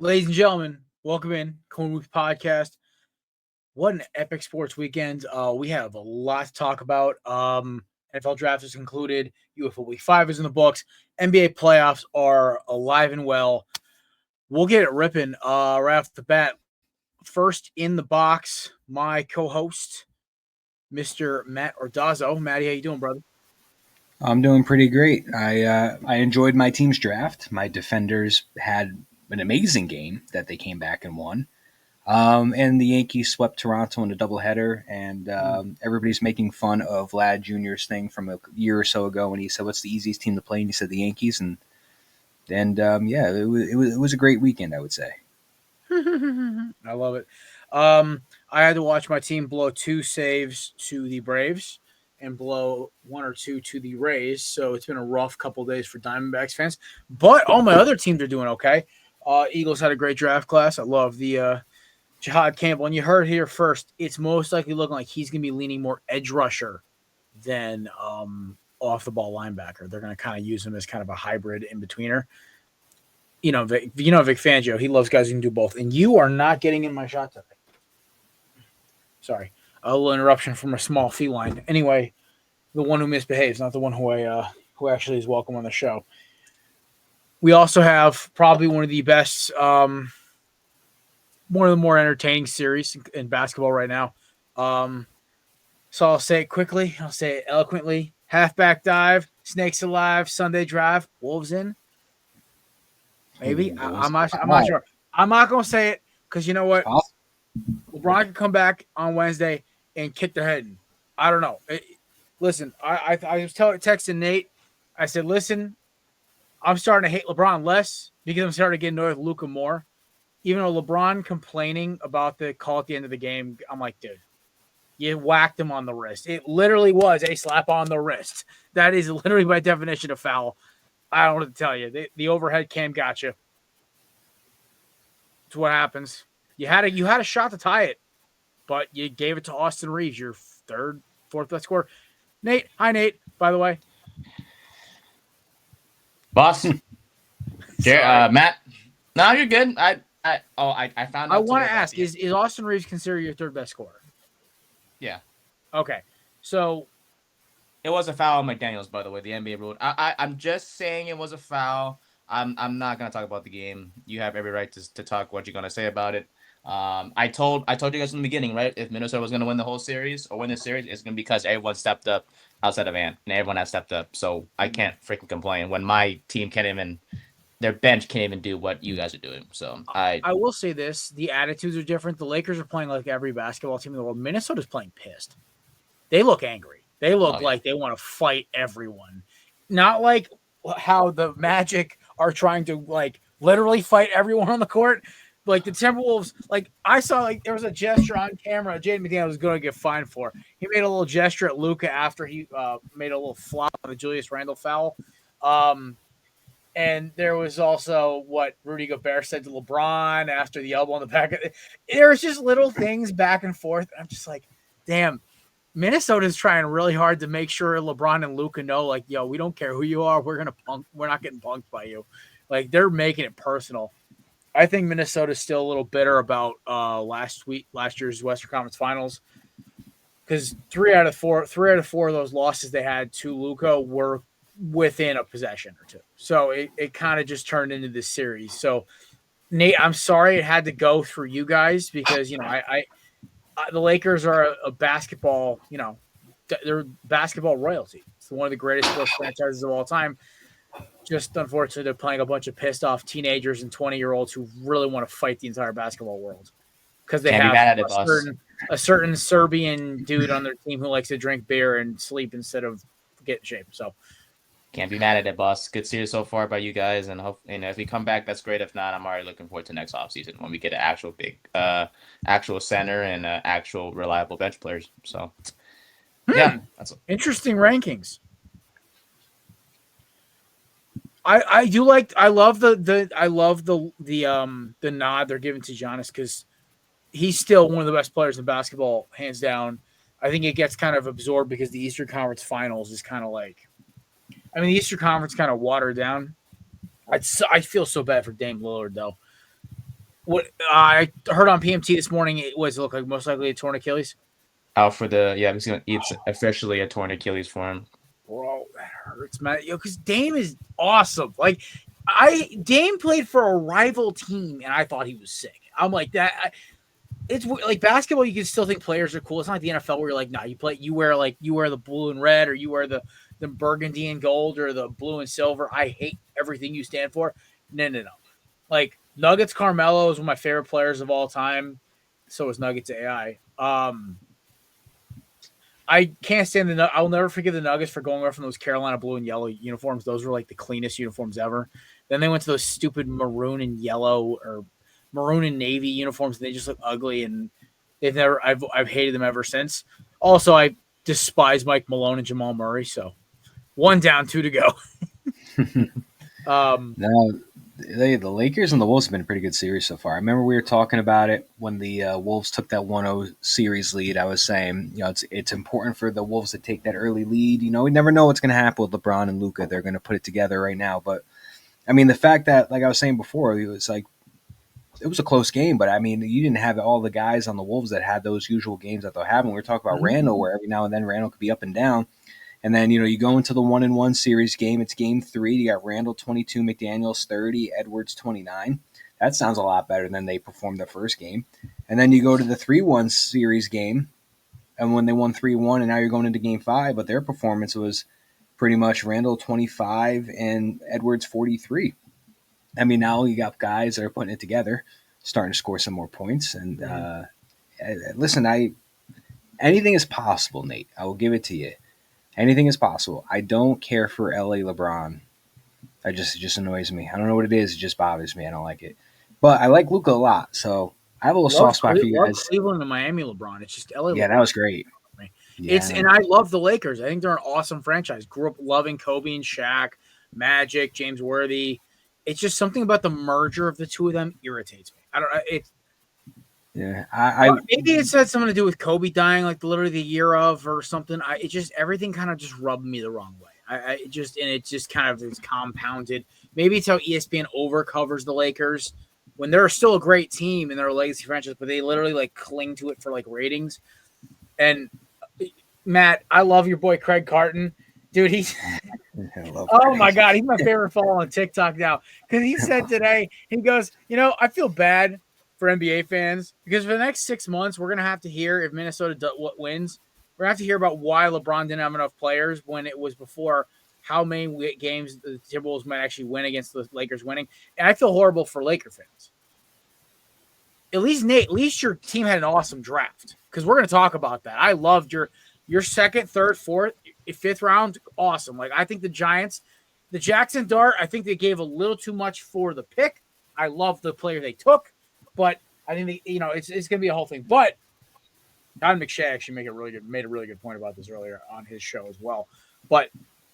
Ladies and gentlemen, welcome in Corn Week Podcast. What an epic sports weekend. We have a lot to talk about. NFL draft is concluded. UFO Week 5 is in the books. NBA playoffs are alive and well. We'll get it ripping right off the bat. First in the box, my co-host, Mr. Matt Ordazzo. Matty, how you doing, brother? I'm doing pretty great. I enjoyed my team's draft. My defenders had an amazing game that they came back and won. And the Yankees swept Toronto in a doubleheader, and everybody's making fun of Vlad Jr.'s thing from a year or so ago when he said, "What's the easiest team to play?" And he said the Yankees, and it was a great weekend, I would say. I love it. I had to watch my team blow 2 saves to the Braves and blow 1 or 2 to the Rays, so it's been a rough couple of days for Diamondbacks fans. But all my other teams are doing okay. Eagles had a great draft class. I love the Jihaad Campbell, and you heard here first. It's most likely looking like he's going to be leaning more edge rusher than off the ball linebacker. They're going to kind of use him as kind of a hybrid in betweener. Vic Fangio, he loves guys who can do both. And you are not getting in my shot today. Sorry, a little interruption from a small feline. Anyway, the one who misbehaves, not the one who actually is welcome on the show. We also have probably one of the best. One of the more entertaining series in basketball right now. So I'll say it quickly. I'll say it eloquently. Halfback dive, snakes alive, Sunday drive, Wolves in. Maybe. I'm not sure. I'm not going to say it because you know what? LeBron can come back on Wednesday and kick their head in. I don't know. Listen, I was texting Nate. I said, listen, I'm starting to hate LeBron less because I'm starting to get annoyed with Luka more. Even though LeBron complaining about the call at the end of the game, I'm like, dude, you whacked him on the wrist. It literally was a slap on the wrist. That is literally by definition a foul. I don't know what to tell you. The overhead cam got you. It's what happens. You had a shot to tie it, but you gave it to Austin Reeves, your fourth best scorer. Nate, hi Nate, by the way. Boss. Matt. No, you're good. I found out. I want to ask: is Austin Reeves considered your third best scorer? Yeah. Okay. So it was a foul on McDaniels, by the way. The NBA ruled. I'm just saying it was a foul. I'm not gonna talk about the game. You have every right to talk what you're gonna say about it. I told you guys in the beginning, right? If Minnesota was gonna win the whole series or win the series, it's gonna be because everyone stepped up outside of Ant, and everyone has stepped up. So I can't freaking complain when my team can't even. Their bench can't even do what you guys are doing. So I will say this: the attitudes are different. The Lakers are playing like every basketball team in the world. Minnesota's playing pissed. They look angry. They look like they want to fight everyone. Not like how the Magic are trying to like literally fight everyone on the court. Like the Timberwolves, like I saw like there was a gesture on camera Jaden McDaniels was going to get fined for. He made a little gesture at Luka after he made a little flop on the Julius Randle foul. And there was also what Rudy Gobert said to LeBron after the elbow on the back. There was just little things back and forth. I'm just like, damn, Minnesota's trying really hard to make sure LeBron and Luka know, like, yo, we don't care who you are. We're not getting punked by you. Like, they're making it personal. I think Minnesota's still a little bitter about last year's Western Conference Finals because three out of four of those losses they had to Luka were within a possession or two. So it kind of just turned into this series. So Nate, I'm sorry it had to go through you guys because, you know, I the Lakers are a basketball, you know, they're basketball royalty. It's one of the greatest sports franchises of all time. Just unfortunately, they're playing a bunch of pissed off teenagers and 20-year-olds who really want to fight the entire basketball world because they have a certain Serbian dude on their team who likes to drink beer and sleep instead of get in shape. So can't be mad at it, boss. Good series so far by you guys, and if we come back, that's great. If not, I'm already looking forward to next offseason when we get an actual big, actual center and actual reliable bench players. So, yeah, that's interesting rankings. I love the nod they're giving to Giannis because he's still one of the best players in basketball, hands down. I think it gets kind of absorbed because the Eastern Conference Finals is kind of like. I mean, the Eastern Conference kind of watered down. I feel so bad for Dame Lillard, though. What I heard on PMT this morning, it looked like most likely a torn Achilles. Out for it's officially a torn Achilles for him. Bro, that hurts, man. Because Dame is awesome. Like, Dame played for a rival team, and I thought he was sick. I'm like that. It's like basketball. You can still think players are cool. It's not like the NFL where you're like, nah, you wear the blue and red, or you wear the burgundy and gold, or the blue and silver. I hate everything you stand for. No. Like Nuggets, Carmelo is one of my favorite players of all time. So is Nuggets AI. I can't stand I'll never forgive the Nuggets for going off from those Carolina blue and yellow uniforms. Those were like the cleanest uniforms ever. Then they went to those stupid maroon and yellow or maroon and navy uniforms, and they just look ugly. And I've hated them ever since. Also, I despise Mike Malone and Jamal Murray. So 1 down, 2 to go. No, the Lakers and the Wolves have been a pretty good series so far. I remember we were talking about it when the Wolves took that 1-0 series lead. I was saying, it's important for the Wolves to take that early lead. We never know what's going to happen with LeBron and Luka. They're going to put it together right now. But, I mean, the fact that, like I was saying before, it was a close game. But, I mean, you didn't have all the guys on the Wolves that had those usual games that they're having. We were talking about Randall, where every now and then Randall could be up and down. And then, you go into the 1-1 series game. It's game 3. You got Randall 22, McDaniels 30, Edwards 29. That sounds a lot better than they performed the first game. And then you go to the 3-1 series game, and when they won 3-1, and now you're going into game 5, but their performance was pretty much Randall 25 and Edwards 43. I mean, now you got guys that are putting it together, starting to score some more points. And listen, anything is possible, Nate. I will give it to you. Anything is possible. I don't care for LA LeBron. It just annoys me. I don't know what it is. It just bothers me. I don't like it. But I like Luka a lot, so I have a little soft spot for you guys. Cleveland and Miami LeBron. It's just LA. Yeah, LeBron. that was great. And I love the Lakers. I think they're an awesome franchise. Grew up loving Kobe and Shaq, Magic, James Worthy. It's just something about the merger of the two of them irritates me. I don't know. Maybe it's had something to do with Kobe dying, like literally the year of or something. Everything kind of just rubbed me the wrong way. It's compounded. Maybe it's how ESPN overcovers the Lakers when they're still a great team and they're a legacy franchise, but they literally like cling to it for like ratings. And Matt, I love your boy Craig Carton. Dude, my God, he's my favorite follow on TikTok now. Because he said today, he goes, I feel bad for NBA fans because for the next 6 months, we're going to have to hear if Minnesota wins. We're going to have to hear about why LeBron didn't have enough players when it was before how many games the Timberwolves might actually win against the Lakers winning. And I feel horrible for Laker fans. At least your team had an awesome draft because we're going to talk about that. I loved your second, third, fourth, fifth round. Awesome. Like I think the Giants, the Jaxson Dart, I think they gave a little too much for the pick. I love the player they took. But I think it's going to be a whole thing. But Don McShay actually made a really good point about this earlier on his show as well. But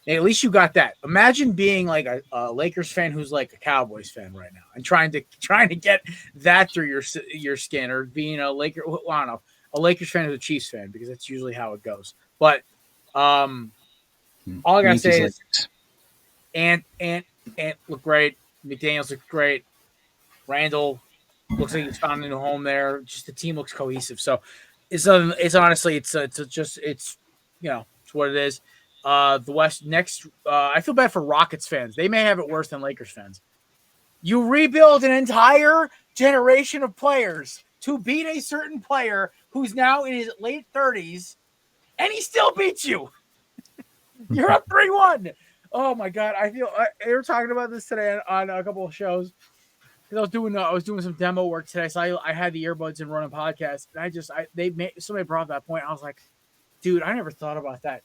at least you got that. Imagine being like a Lakers fan who's like a Cowboys fan right now and trying to get that through your skin, or being a Laker. I don't know, a Lakers fan who's a Chiefs fan, because that's usually how it goes. But all I gotta say is, and look great. McDaniels look great. Randall looks like he's found a new home there. Just the team looks cohesive. So it's honestly it's what it is. The West next. I feel bad for Rockets fans. They may have it worse than Lakers fans. You rebuild an entire generation of players to beat a certain player who's now in his late 30s, and he still beats you. You're up 3-1. Oh my God! They were talking about this today on a couple of shows. I was doing some demo work today, so I had the earbuds and running podcasts, and somebody brought up that point. I was like, dude, I never thought about that.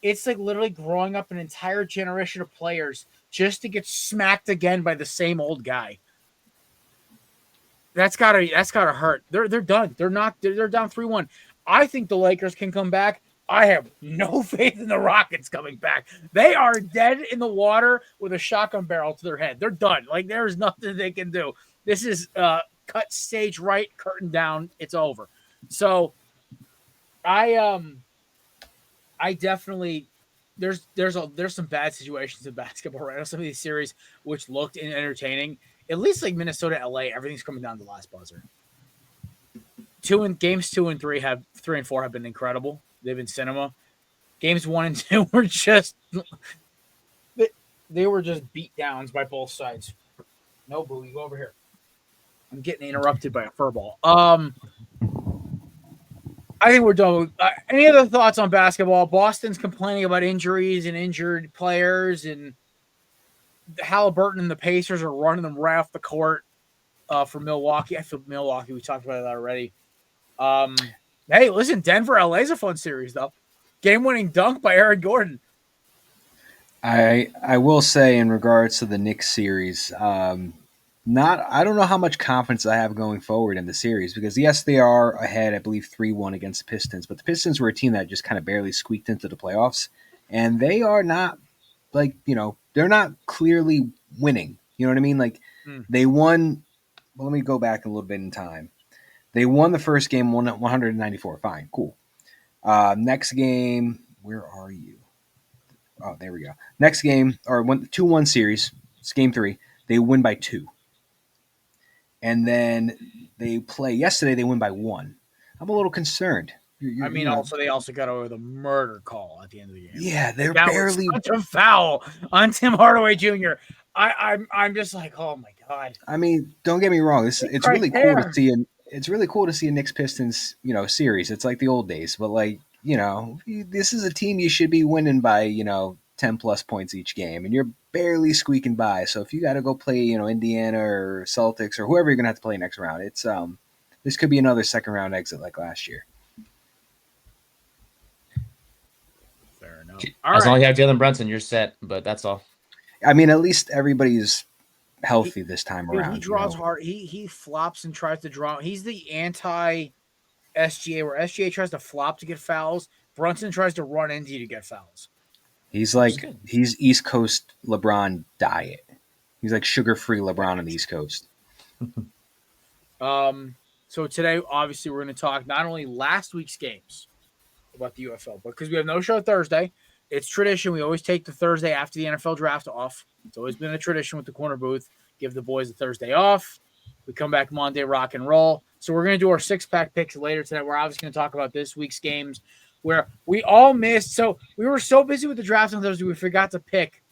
It's like literally growing up an entire generation of players just to get smacked again by the same old guy. That's gotta hurt. They're done. They're down 3-1. I think the Lakers can come back. I have no faith in the Rockets coming back. They are dead in the water with a shotgun barrel to their head. They're done. Like, there's nothing they can do. This is cut stage right, curtain down. It's over. So I definitely there's some bad situations in basketball right now. Some of these series which looked entertaining, at least like Minnesota, LA, everything's coming down to the last buzzer. Games 2 and 3 and 4 have been incredible. They've been cinema. Games 1 and 2 were just they were just beat downs by both sides. No, boo, you go over here. I'm getting interrupted by a furball. I think we're done. Any other thoughts on basketball? Boston's complaining about injuries and injured players, and Halliburton and the Pacers are running them right off the court for Milwaukee. I feel Milwaukee. We talked about that already. Hey, listen, Denver, LA's a fun series, though. Game-winning dunk by Aaron Gordon. I will say in regards to the Knicks series, I don't know how much confidence I have going forward in the series because yes, they are ahead, I believe 3-1 against the Pistons, but the Pistons were a team that just kind of barely squeaked into the playoffs, and they are not they're not clearly winning. You know what I mean? Like they won. Well, let me go back a little bit in time. They won the first game 194. Fine, cool. Next game, where are you? Oh, there we go. Next game, or 2-1 series, it's game 3. They win by 2. And then they play yesterday, they win by 1. I'm a little concerned. Also they also got over the murder call at the end of the game. Yeah, they're that barely was such a foul on Tim Hardaway Jr. I'm just like, oh my god. I mean, don't get me wrong. It's really cool to see it's really cool to see a Knicks Pistons, series. It's like the old days, but like, this is a team you should be winning by, 10 plus points each game, and you're barely squeaking by. So if you got to go play, Indiana or Celtics or whoever you're gonna have to play next round, it's this could be another second round exit like last year. Fair enough. As long as you have Jalen Brunson, you're set. But that's all. I mean, at least everybody's healthy this time around. He draws hard. He flops and tries to draw. He's the anti SGA, where SGA tries to flop to get fouls. Brunson tries to run into you to get fouls. He's East Coast LeBron diet. He's like sugar-free LeBron on the East Coast. So today, obviously, we're going to talk not only last week's games about the UFL, but because we have no show Thursday, it's tradition. We always take the Thursday after the NFL draft off. It's always been a tradition with the corner booth. Give the boys the Thursday off. We come back Monday, rock and roll. So we're going to do our six-pack picks later tonight. We're obviously going to talk about this week's games where we all missed. So we were so busy with the draft on Thursday, we forgot to pick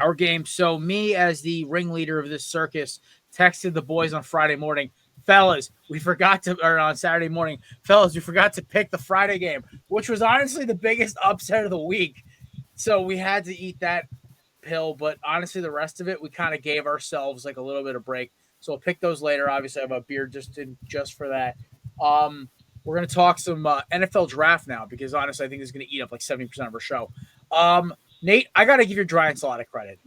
our game. So me, as the ringleader of this circus, texted the boys on Friday morning, fellas, on Saturday morning, fellas, we forgot to pick the Friday game, which was honestly the biggest upset of the week. So we had to eat that pill, but honestly, the rest of it, we kind of gave ourselves like a little bit of break. So we'll pick those later. Obviously, I have a beer just for that. We're going to talk some NFL draft now because honestly, I think it's going to eat up like 70% of our show. Nate, I got to give your Giants a lot of credit.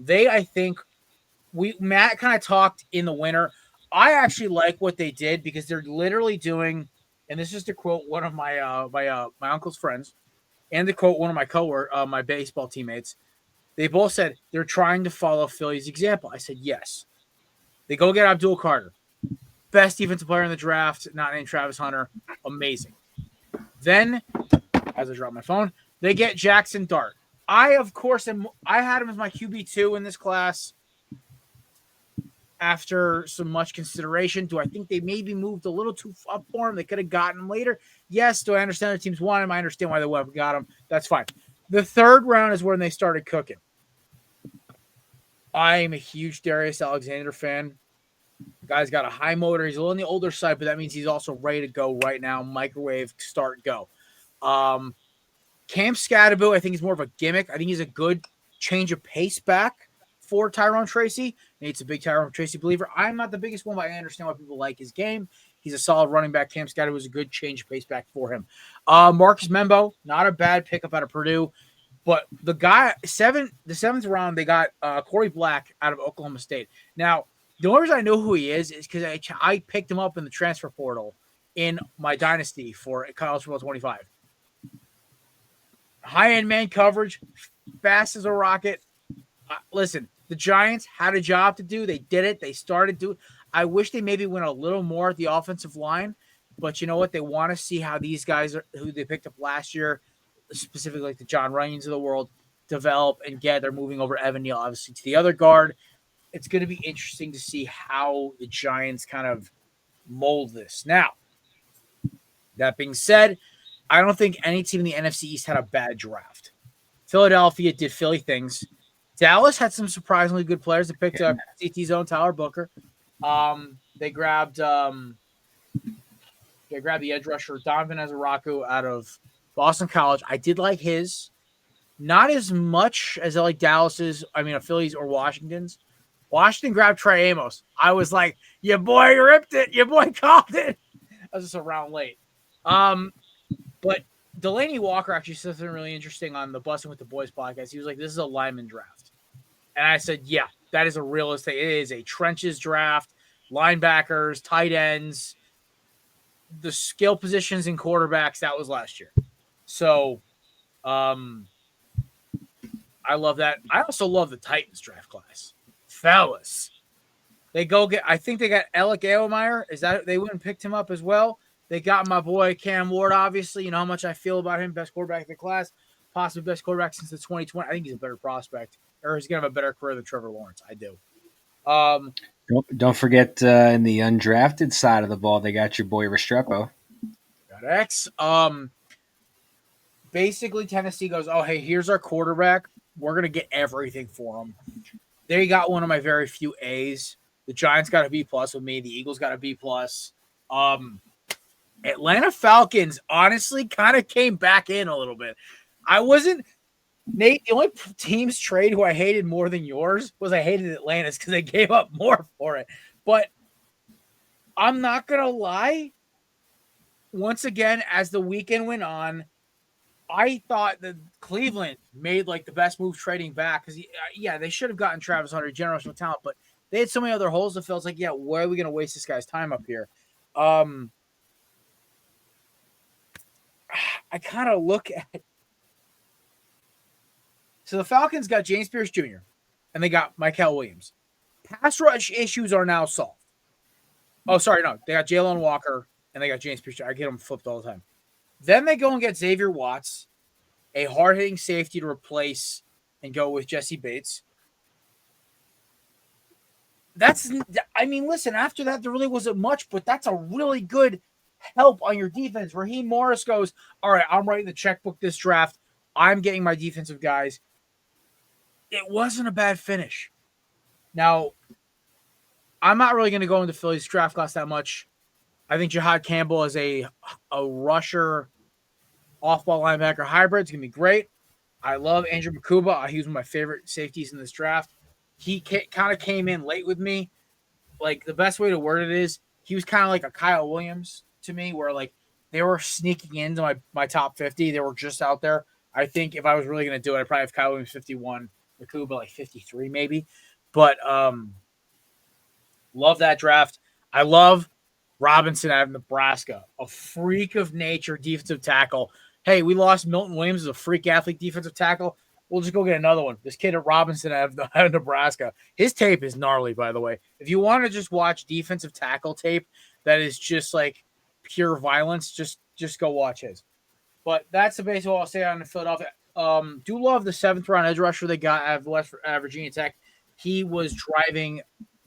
Matt kind of talked in the winter. I actually like what they did because they're literally doing, and this is to quote one of my my uncle's friends, and to quote one of my my baseball teammates. They both said they're trying to follow Philly's example. I said yes. They go get Abdul Carter, best defensive player in the draft, not named Travis Hunter, amazing. Then, as I drop my phone, they get Jaxson Dart. I had him as my QB2 in this class. After some much consideration, do I think they maybe moved a little too up for him? They could have gotten him later. Yes. Do I understand the teams want him? I understand why they went and got him. That's fine. The third round is when they started cooking. I'm a huge Darius Alexander fan. The guy's got a high motor. He's a little on the older side, but that means he's also ready to go right now. Microwave, start, go. Cam Scadaboo, I think he's more of a gimmick. I think he's a good change of pace back for Tyrone Tracy. Nate's a big Tyrone Tracy believer. I'm not the biggest one, but I understand why people like his game. He's a solid running back. Cam Scadaboo was a good change of pace back for him. Marcus Membo, not a bad pickup out of Purdue. But the seventh round, they got Corey Black out of Oklahoma State. Now, the only reason I know who he is because I picked him up in the transfer portal in my dynasty for College Football 25. High-end man coverage, fast as a rocket. Listen, the Giants had a job to do. They did it. They started doing. I wish they maybe went a little more at the offensive line, but you know what? They want to see how these guys who they picked up last year, specifically like the John Ryans of the world, develop and get. They're moving over Evan Neal, obviously, to the other guard. it's going to be interesting to see how the Giants kind of mold this. Now, that being said, I don't think any team in the NFC East had a bad draft. Philadelphia did Philly things. Dallas had some surprisingly good players. They picked up CT's own Tyler Booker. They grabbed the edge rusher Donovan Azaraku out of Boston College. I did like his. Not as much as I like Dallas's, Philly's or Washington's. Washington grabbed Trey Amos. I was like, your boy ripped it. Your boy called it. I was just a round late. But Delaney Walker actually said something really interesting on the Bussin' with the Boys podcast. He was like, this is a lineman draft. And I said, yeah, that is a realistic. It is a trenches draft, linebackers, tight ends, the skill positions and quarterbacks. That was last year. So, I love that. I also love the Titans draft class. Fellas. I think they got Alec Aomeyer. They went and picked him up as well. They got my boy Cam Ward, obviously. You know how much I feel about him. Best quarterback in the class. Possibly best quarterback since the 2020. I think he's a better prospect. Or he's going to have a better career than Trevor Lawrence. I do. Don't forget in the undrafted side of the ball, they got your boy Restrepo. Got X. Basically, Tennessee goes, oh, hey, here's our quarterback. We're going to get everything for him. They got one of my very few A's. The Giants got a B+ with me. The Eagles got a B+. Atlanta Falcons honestly kind of came back in a little bit. Nate, the only teams trade who I hated more than yours was I hated Atlanta's because they gave up more for it. But I'm not going to lie. Once again, as the weekend went on, I thought that Cleveland made like the best move trading back because, they should have gotten Travis Hunter, generational talent, but they had so many other holes to fill. It's like, why are we going to waste this guy's time up here? I kind of look at. So the Falcons got James Pierce Jr. and they got Mykel Williams. Pass rush issues are now solved. Oh, sorry, no. They got Jalen Walker and they got James Pierce Jr. I get them flipped all the time. Then they go and get Xavier Watts, a hard-hitting safety to replace and go with Jesse Bates. Listen, after that, there really wasn't much, but that's a really good help on your defense. Raheem Morris goes, all right, I'm writing the checkbook this draft. I'm getting my defensive guys. It wasn't a bad finish. Now, I'm not really going to go into Philly's draft class that much. I think Jihaad Campbell is a rusher, off-ball linebacker hybrid. It's going to be great. I love Andrew Makuba. He was one of my favorite safeties in this draft. He kind of came in late with me. Like, the best way to word it is he was kind of like a Kyle Williams to me, where, like, they were sneaking into my top 50. They were just out there. I think if I was really going to do it, I'd probably have Kyle Williams 51, Makuba like 53 maybe. But love that draft. I love Robinson out of Nebraska, a freak of nature defensive tackle. Hey, we lost Milton Williams as a freak athlete defensive tackle. We'll just go get another one. This kid at Robinson out of Nebraska. His tape is gnarly, by the way. If you want to just watch defensive tackle tape that is just like pure violence, just go watch his. But that's the baseball I'll say on the Philadelphia. Do love the 7th round edge rusher they got out of Virginia Tech. He was driving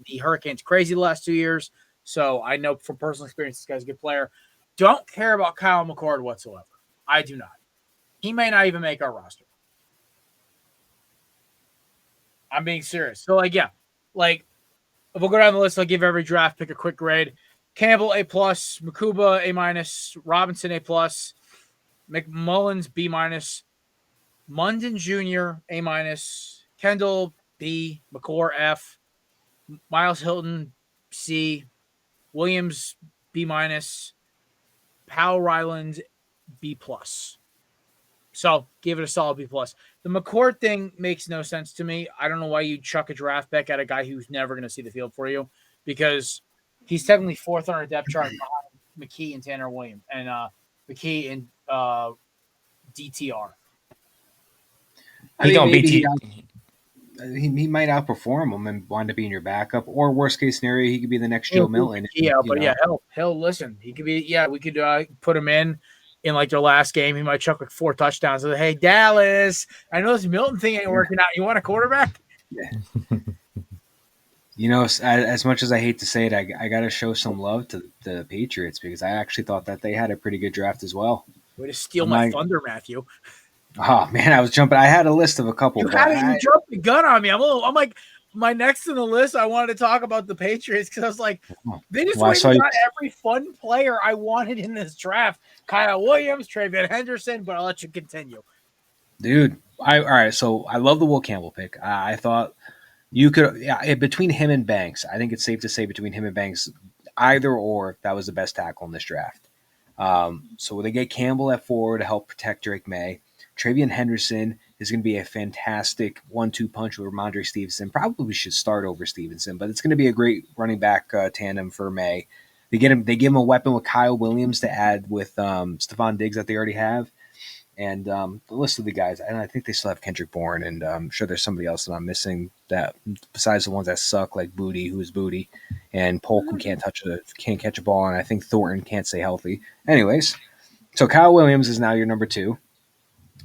the Hurricanes crazy the last 2 years. So I know from personal experience, this guy's a good player. Don't care about Kyle McCord whatsoever. I do not. He may not even make our roster. I'm being serious. So, if we'll go down the list, I'll give every draft pick a quick grade. Campbell, A+, Makuba, A-, Robinson, A+, McMullins, B-, Munden Jr., A-, Kendall, B, McCord, F, Miles Hilton, C, Williams, B-, Powell Ryland, B+. So give it a solid B+. The McCord thing makes no sense to me. I don't know why you chuck a draft pick at a guy who's never going to see the field for you, because he's technically 4th on our depth chart behind McKee and Tanner Williams and McKee and DTR. He might outperform him and wind up being your backup, or worst case scenario, he could be the next Joe Milton. He'll listen. He could be. Yeah, we could put him in like their last game. He might chuck like 4 touchdowns. So, hey, Dallas, I know this Milton thing ain't working out. You want a quarterback? Yeah. As much as I hate to say it, I got to show some love to the Patriots because I actually thought that they had a pretty good draft as well. Way to steal I'm my like, thunder, Matthew. oh man, I was jumping. I had a list of a couple, You but had it. You jumped the gun on me. I'm like, my next in the list. I wanted to talk about the Patriots because I was like, they just well, I went saw and you. got every fun player I wanted in this draft. Kyle Williams, Travion Henderson, but I'll let you continue. Dude, all right. So I love the Will Campbell pick. I thought you could, between him and Banks. I think it's safe to say between him and Banks, either or, that was the best tackle in this draft. So they get Campbell at 4 to help protect Drake May. Travion Henderson is going to be a fantastic 1-2 punch with Ramondre Stevenson. Probably should start over Stevenson, but it's going to be a great running back tandem for May. They give him a weapon with Kyle Williams to add with Stephon Diggs that they already have. And the list of the guys, and I think they still have Kendrick Bourne, and I'm sure there's somebody else that I'm missing that besides the ones that suck, like Booty, who's Booty, and Polk, who can't catch a ball, and I think Thornton can't stay healthy. Anyways, so Kyle Williams is now your number 2.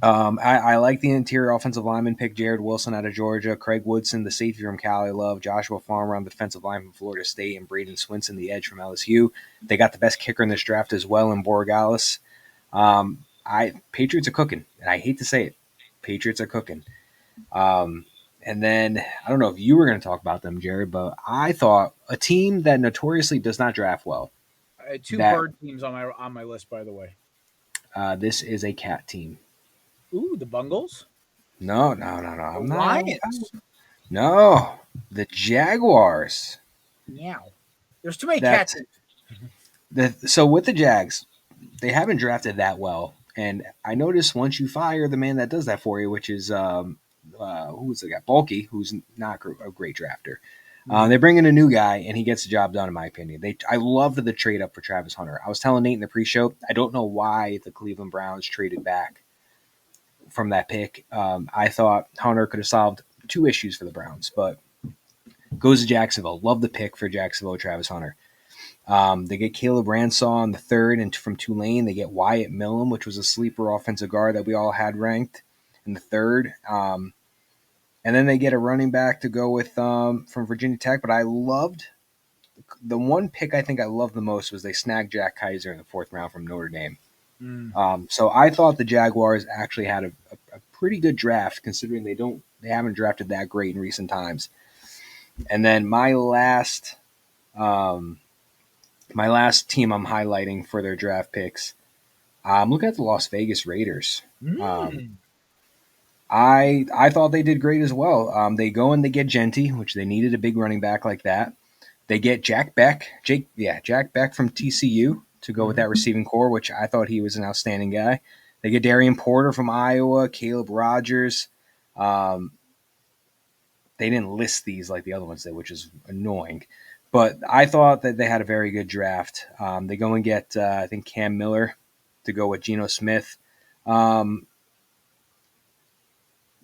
I like the interior offensive lineman pick, Jared Wilson out of Georgia, Craig Woodson, the safety from Cal, I love, Joshua Farmer on the defensive line from Florida State, and Braden Swinson, the edge from LSU. They got the best kicker in this draft as well in Borregales. Patriots are cooking, and I hate to say it, Patriots are cooking. And then I don't know if you were going to talk about them, Jared, but I thought a team that notoriously does not draft well. I had 2 bird teams on my list, by the way. This is a cat team. Ooh, the Bungles? No. I'm not. Lions. No, the Jaguars. Meow. There's too many cats. So with the Jags, they haven't drafted that well. And I noticed once you fire the man that does that for you, which is who's the guy? Bulky, who's not a great drafter. They bring in a new guy, and he gets the job done, in my opinion. I loved the trade up for Travis Hunter. I was telling Nate in the pre-show, I don't know why the Cleveland Browns traded back from that pick. I thought Hunter could have solved 2 issues for the Browns, but goes to Jacksonville. Love the pick for Jacksonville, Travis Hunter. They get Caleb Ransaw in the 3rd, and from Tulane, they get Wyatt Millam, which was a sleeper offensive guard that we all had ranked in the 3rd. And then they get a running back to go with from Virginia Tech. But I loved the one pick I think I loved the most was they snagged Jack Kaiser in the 4th round from Notre Dame. So I thought the Jaguars actually had a pretty good draft considering they haven't drafted that great in recent times. And then my last team I'm highlighting for their draft picks, look at the Las Vegas Raiders. I thought they did great as well. They go and they get Genty, which they needed a big running back like that. They get Jack Beck from TCU to go with that receiving core, which I thought he was an outstanding guy. They get Darian Porter from Iowa, Caleb Rogers. They didn't list these like the other ones did, which is annoying. But I thought that they had a very good draft. They go and get, I think, Cam Miller to go with Geno Smith.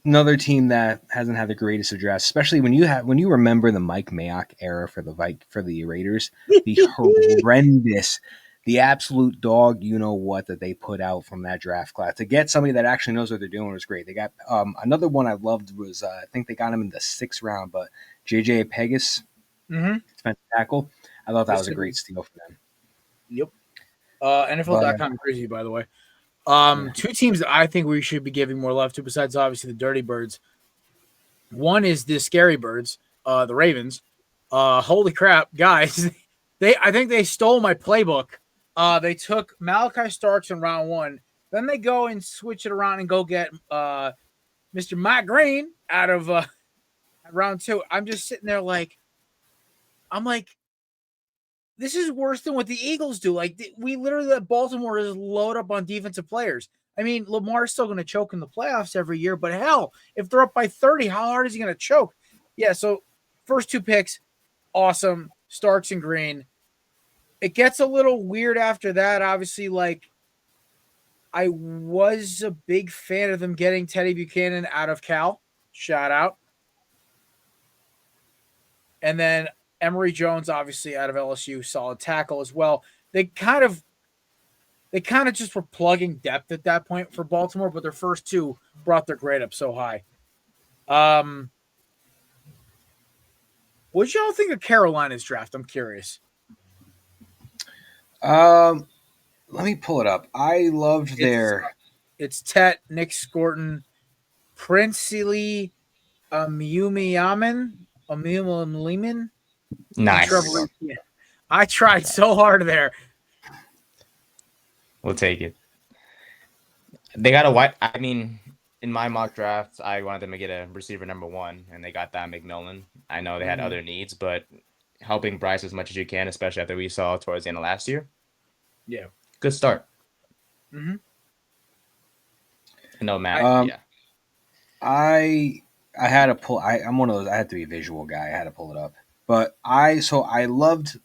Another team that hasn't had the greatest of drafts, especially when you remember the Mike Mayock era for the Raiders, the horrendous, the absolute dog, that they put out from that draft class. To get somebody that actually knows what they're doing was great. They got another one I loved was I think they got him in the 6th round, but JJ Pegas, defensive tackle. I thought that was a great steal for them. Yep. NFL.com crazy, by the way. 2 teams that I think we should be giving more love to, besides obviously the Dirty Birds. One is the Scary Birds, the Ravens. Holy crap, guys! I think they stole my playbook. They took Malachi Starks in round 1. Then they go and switch it around and go get Mr. Mike Green out of round 2. I'm just sitting there I'm like, this is worse than what the Eagles do. We literally let Baltimore just load up on defensive players. I mean, Lamar's still going to choke in the playoffs every year, but hell, if they're up by 30, how hard is he going to choke? Yeah, so first 2 picks, awesome. Starks and Green. It gets a little weird after that. Obviously, I was a big fan of them getting Teddy Buchanan out of Cal. Shout out. And then Emory Jones, obviously, out of LSU, solid tackle as well. They kind of just were plugging depth at that point for Baltimore, but their first 2 brought their grade up so high. What y'all think of Carolina's draft? I'm curious. Let me pull it up. I loved their. It's Tet, Nick Scorton, Princely Amumiaman, Amumiaman, and Trevor. Nice. Yeah. I tried so hard there. We'll take it. They got a white. I mean, in my mock draft, I wanted them to get a receiver number 1, and they got that McMillan. I know they had other needs, but helping Bryce as much as you can, especially after we saw towards the end of last year. Yeah. Good start. Mm-hmm. No, Matt. Yeah. I had to pull. I'm one of those. I had to be a visual guy. I had to pull it up. But I loved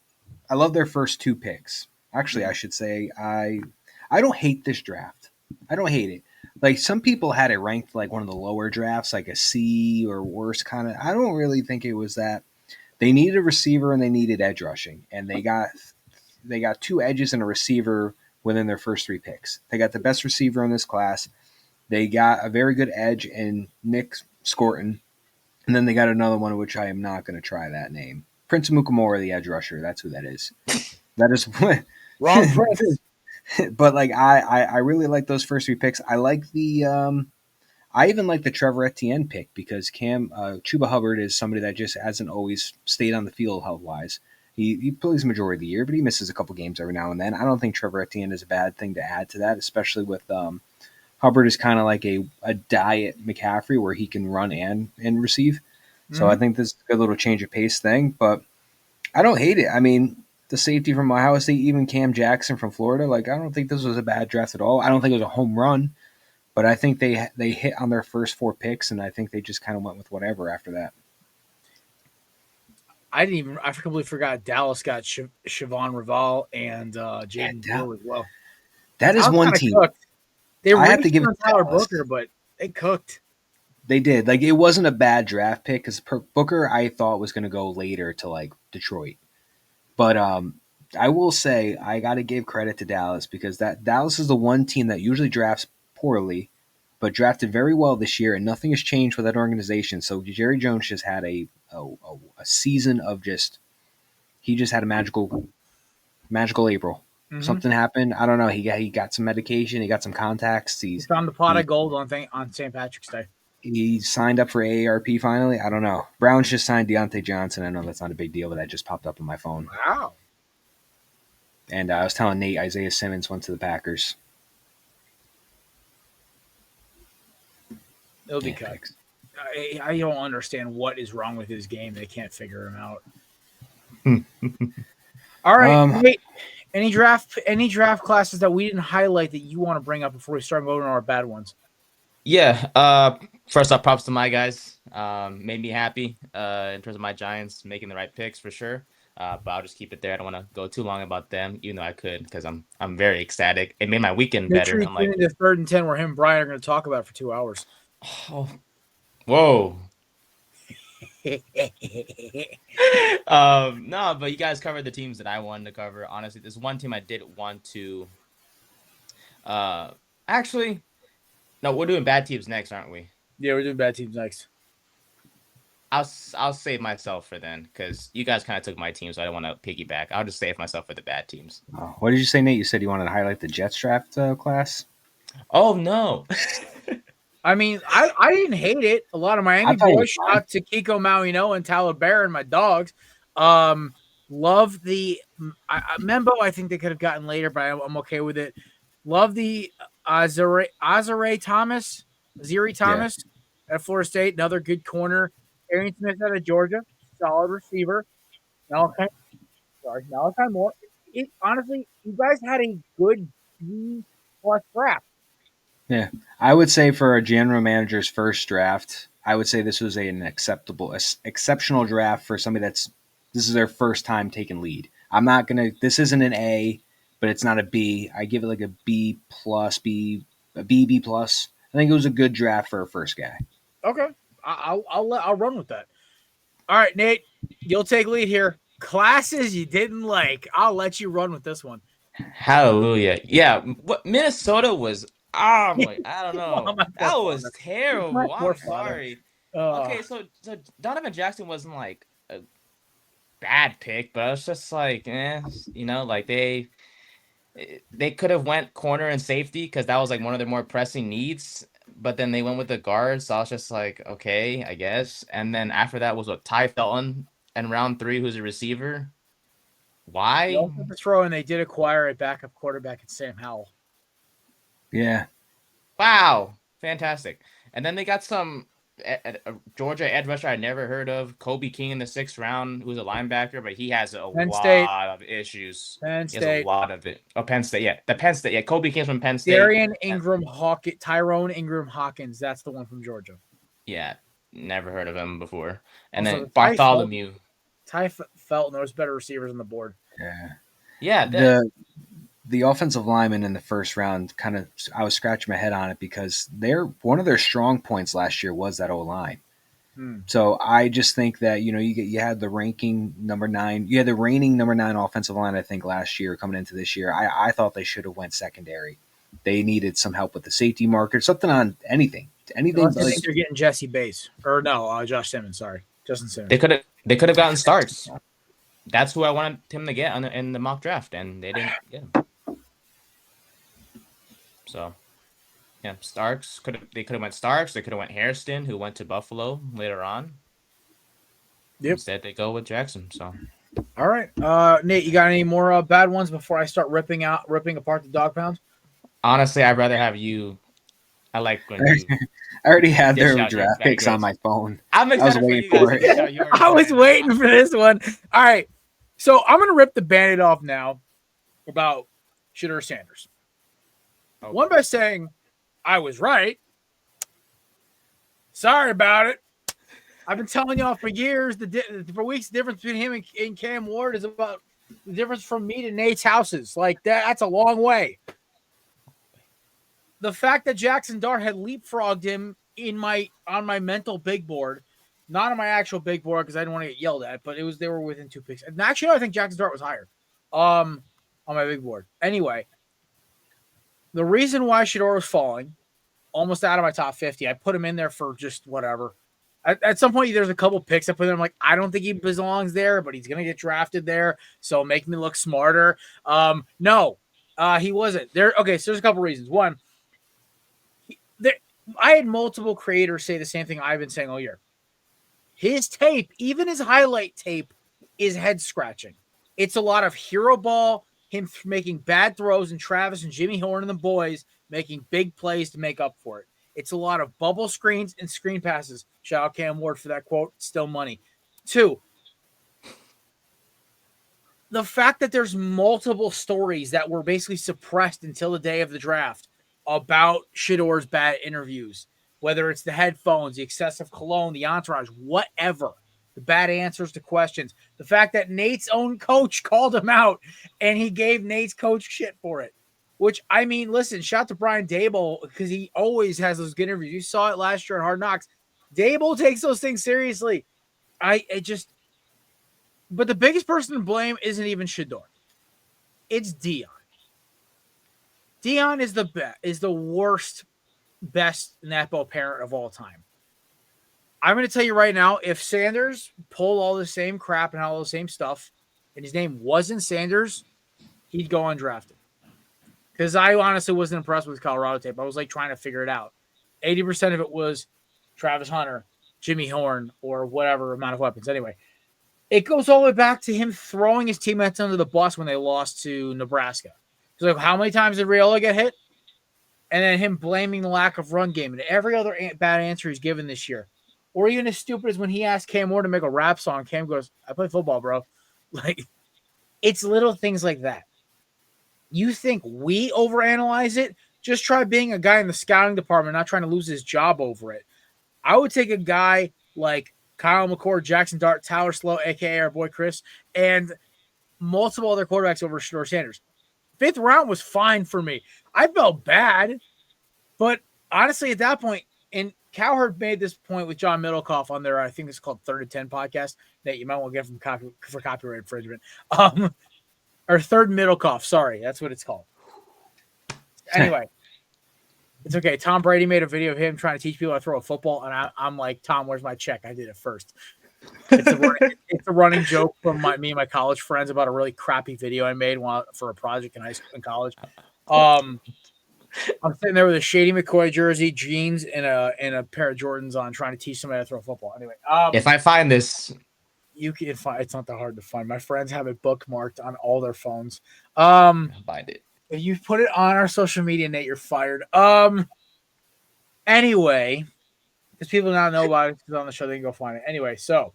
their first 2 picks. Actually, I should say I don't hate this draft. I don't hate it. Like some people had it ranked like one of the lower drafts, like a C or worse kind of. I don't really think it was that. They needed a receiver and they needed edge rushing, and they got 2 edges and a receiver within their first 3 picks. They got the best receiver in this class. They got a very good edge in Nick Scorton, and then they got another one, which I am not going to try that name. Prince Mukamura, the edge rusher. That's who that is. That is Wrong Prince. But like I really like those first 3 picks. I like the I even like the Trevor Etienne pick because Chuba Hubbard is somebody that just hasn't always stayed on the field health wise. He plays the majority of the year, but he misses a couple games every now and then. I don't think Trevor Etienne is a bad thing to add to that, especially with Hubbard is kind of like a diet McCaffrey where he can run and receive. So I think this is a good little change of pace thing, but I don't hate it. I mean, the safety from Ohio State, even Cam Jackson from Florida, like I don't think this was a bad draft at all. I don't think it was a home run, but I think they hit on their first 4 picks, and I think they just kind of went with whatever after that. I completely forgot Dallas got Siobhan Raval and Jaden Brewer as well. That is one team. Cooked. They I have to give it to Tyler Booker, but they cooked. They did. Like it wasn't a bad draft pick because Booker I thought was going to go later to like Detroit, but I will say I got to give credit to Dallas because that Dallas is the one team that usually drafts poorly, but drafted very well this year, and nothing has changed with that organization. So Jerry Jones just had a season of he just had a magical April. Mm-hmm. Something happened. I don't know. He got some medication. He got some contacts. He found the pot of gold on St. Patrick's Day. He signed up for AARP finally. I don't know. Browns just signed Deontay Johnson. I know that's not a big deal, but that just popped up on my phone. Wow. And I was telling Nate Isaiah Simmons went to the Packers. It'll be cut. I don't understand what is wrong with his game. They can't figure him out. All right. Wait. Any draft classes that we didn't highlight that you want to bring up before we start going on our bad ones? Yeah. First off, props to my guys. Made me happy in terms of my Giants making the right picks for sure. But I'll just keep it there. I don't want to go too long about them, even though I could because I'm very ecstatic. It made my weekend better. I'm like, into 3rd and 10 where him and Brian are going to talk about it for 2 hours. Oh, whoa. No, but you guys covered the teams that I wanted to cover. Honestly, there's one team I did want to. Actually, no, we're doing bad teams next, aren't we? Yeah, we're doing bad teams next. I'll save myself for then because you guys kind of took my team, so I don't want to piggyback. I'll just save myself for the bad teams. Oh, what did you say, Nate? You said you wanted to highlight the Jets draft class? Oh, no. I mean, I didn't hate it. A lot of Miami boys. Shout out to Kiko Mauino and Tyler Bear and my dogs. Love the Membo. I think they could have gotten later, but I'm okay with it. Love the Azare Thomas at Florida State. Another good corner. Arian Smith out of Georgia. Solid receiver. Malachi Moore. Honestly, you guys had a good B+ draft. Yeah, I would say for a general manager's first draft, I would say this was an exceptional draft for somebody this is their first time taking lead. This isn't an A, but it's not a B. I give it like a B+, a B+. I think it was a good draft for a first guy. Okay, I'll run with that. All right, Nate, you'll take lead here. Classes you didn't like. I'll let you run with this one. Hallelujah. Yeah, what Minnesota was. I don't know. That was terrible. I'm sorry. Okay, so Donovan Jackson wasn't like bad pick, but I was just like, like they could have went corner and safety because that was like one of their more pressing needs. But then they went with the guards, so I was just like, okay, I guess. And then after that was what Ty Felton in round 3, who's a receiver. They Why? also had to throw, and they did acquire a backup quarterback in Sam Howell. Yeah. Wow, fantastic. And then they got some Georgia edge rusher I never heard of, Kobe King in the 6th round, who's a linebacker, but he has a Penn lot State. of issues. Penn He has a State. lot of it. Oh, Penn State, yeah. The Penn State, yeah. Kobe King's from Penn State. Darian Ingram Hawkins, Tyrone Ingram Hawkins. That's the one from Georgia. Yeah, never heard of him before. And Also, then Bartholomew. Ty Felton, there's better receivers on the board. Yeah. Yeah. The offensive lineman in the first round, I was scratching my head on it because one of their strong points last year was that O-line. So I just think that, you had the ranking number 9. You had the reigning number 9 offensive line, I think, last year coming into this year. I thought they should have went secondary. They needed some help with the safety marker, something on anything. Unless I think they're getting Jesse Bates. Or no, Josh Simmons, sorry. Justin Simmons. They could have gotten Starks. That's who I wanted him to get in the mock draft, and they didn't get him. So, yeah, Starks they could have went Starks. They could have went Hairston, who went to Buffalo later on. Yep. Instead, they go with Jackson. So, all right, Nate, you got any more bad ones before I start ripping apart the dog pound? Honestly, I'd rather have you. I like when you. I already had their draft picks on my phone. I'm excited I was waiting for it. I was waiting for this one. All right, so I'm gonna rip the Band-Aid off now about Shedeur Sanders. Okay. One by saying I was right. Sorry about it. I've been telling y'all for years, for weeks, the difference between him and Cam Ward is about the difference from me to Nate's houses. Like that's a long way. The fact that Jaxson Dart had leapfrogged him on my mental big board, not on my actual big board because I didn't want to get yelled at, but they were within 2 picks. And actually, I think Jaxson Dart was higher on my big board. Anyway, the reason why Shedeur was falling almost out of my top 50, I put him in there for just whatever. At some point, there's a couple picks I put in. I'm like, I don't think he belongs there, but he's going to get drafted there, so make me look smarter. No, he wasn't there. Okay, so there's a couple reasons. One, I had multiple creators say the same thing I've been saying all year. His tape, even his highlight tape, is head scratching. It's a lot of hero ball, him making bad throws, and Travis and Jimmy Horn and the boys making big plays to make up for it. It's a lot of bubble screens and screen passes. Shout out Cam Ward for that quote. Still money. 2, the fact that there's multiple stories that were basically suppressed until the day of the draft about Shedeur's bad interviews, whether it's the headphones, the excessive cologne, the entourage, whatever, the bad answers to questions, the fact that Nate's own coach called him out and he gave Nate's coach shit for it. Which, I mean, listen, shout out to Brian Dable because he always has those good interviews. You saw it last year at Hard Knocks. Dable takes those things seriously. But the biggest person to blame isn't even Shedeur. It's Dion. Dion is the worst, best netball parent of all time. I'm going to tell you right now, if Sanders pulled all the same crap and all the same stuff, and his name wasn't Sanders, he'd go undrafted. Because I honestly wasn't impressed with Colorado tape. I was like trying to figure it out. 80% of it was Travis Hunter, Jimmy Horn, or whatever amount of weapons. Anyway, it goes all the way back to him throwing his teammates under the bus when they lost to Nebraska. So like, how many times did Raiola get hit? And then him blaming the lack of run game and every other bad answer he's given this year. Or even as stupid as when he asked Cam Ward to make a rap song, Cam goes, I play football, bro. Like, it's little things like that. You think we overanalyze it? Just try being a guy in the scouting department, not trying to lose his job over it. I would take a guy like Kyle McCord, Jaxson Dart, Tyler Slow, a.k.a. our boy Chris, and multiple other quarterbacks over Shedeur Sanders. 5th round was fine for me. I felt bad, but honestly, at that point, and Cowherd made this point with John Middlecoff on their, I think it's called 3rd and 10 podcast, that you might want to get for copyright infringement. Or 3rd Middlecoff, sorry, that's what it's called. Anyway, it's okay. Tom Brady made a video of him trying to teach people how to throw a football, and I'm like, Tom, where's my check? I did it first. It's a running joke from me and my college friends about a really crappy video I made for a project in college. I'm sitting there with a Shady McCoy jersey, jeans, and a pair of Jordans on, trying to teach somebody how to throw a football. Anyway, if I find this, you can find. It's not that hard to find. My friends have it bookmarked on all their phones. I'll find it. If you put it on our social media, Nate, you're fired. Anyway, because people now know about it because on the show they can go find it. Anyway, so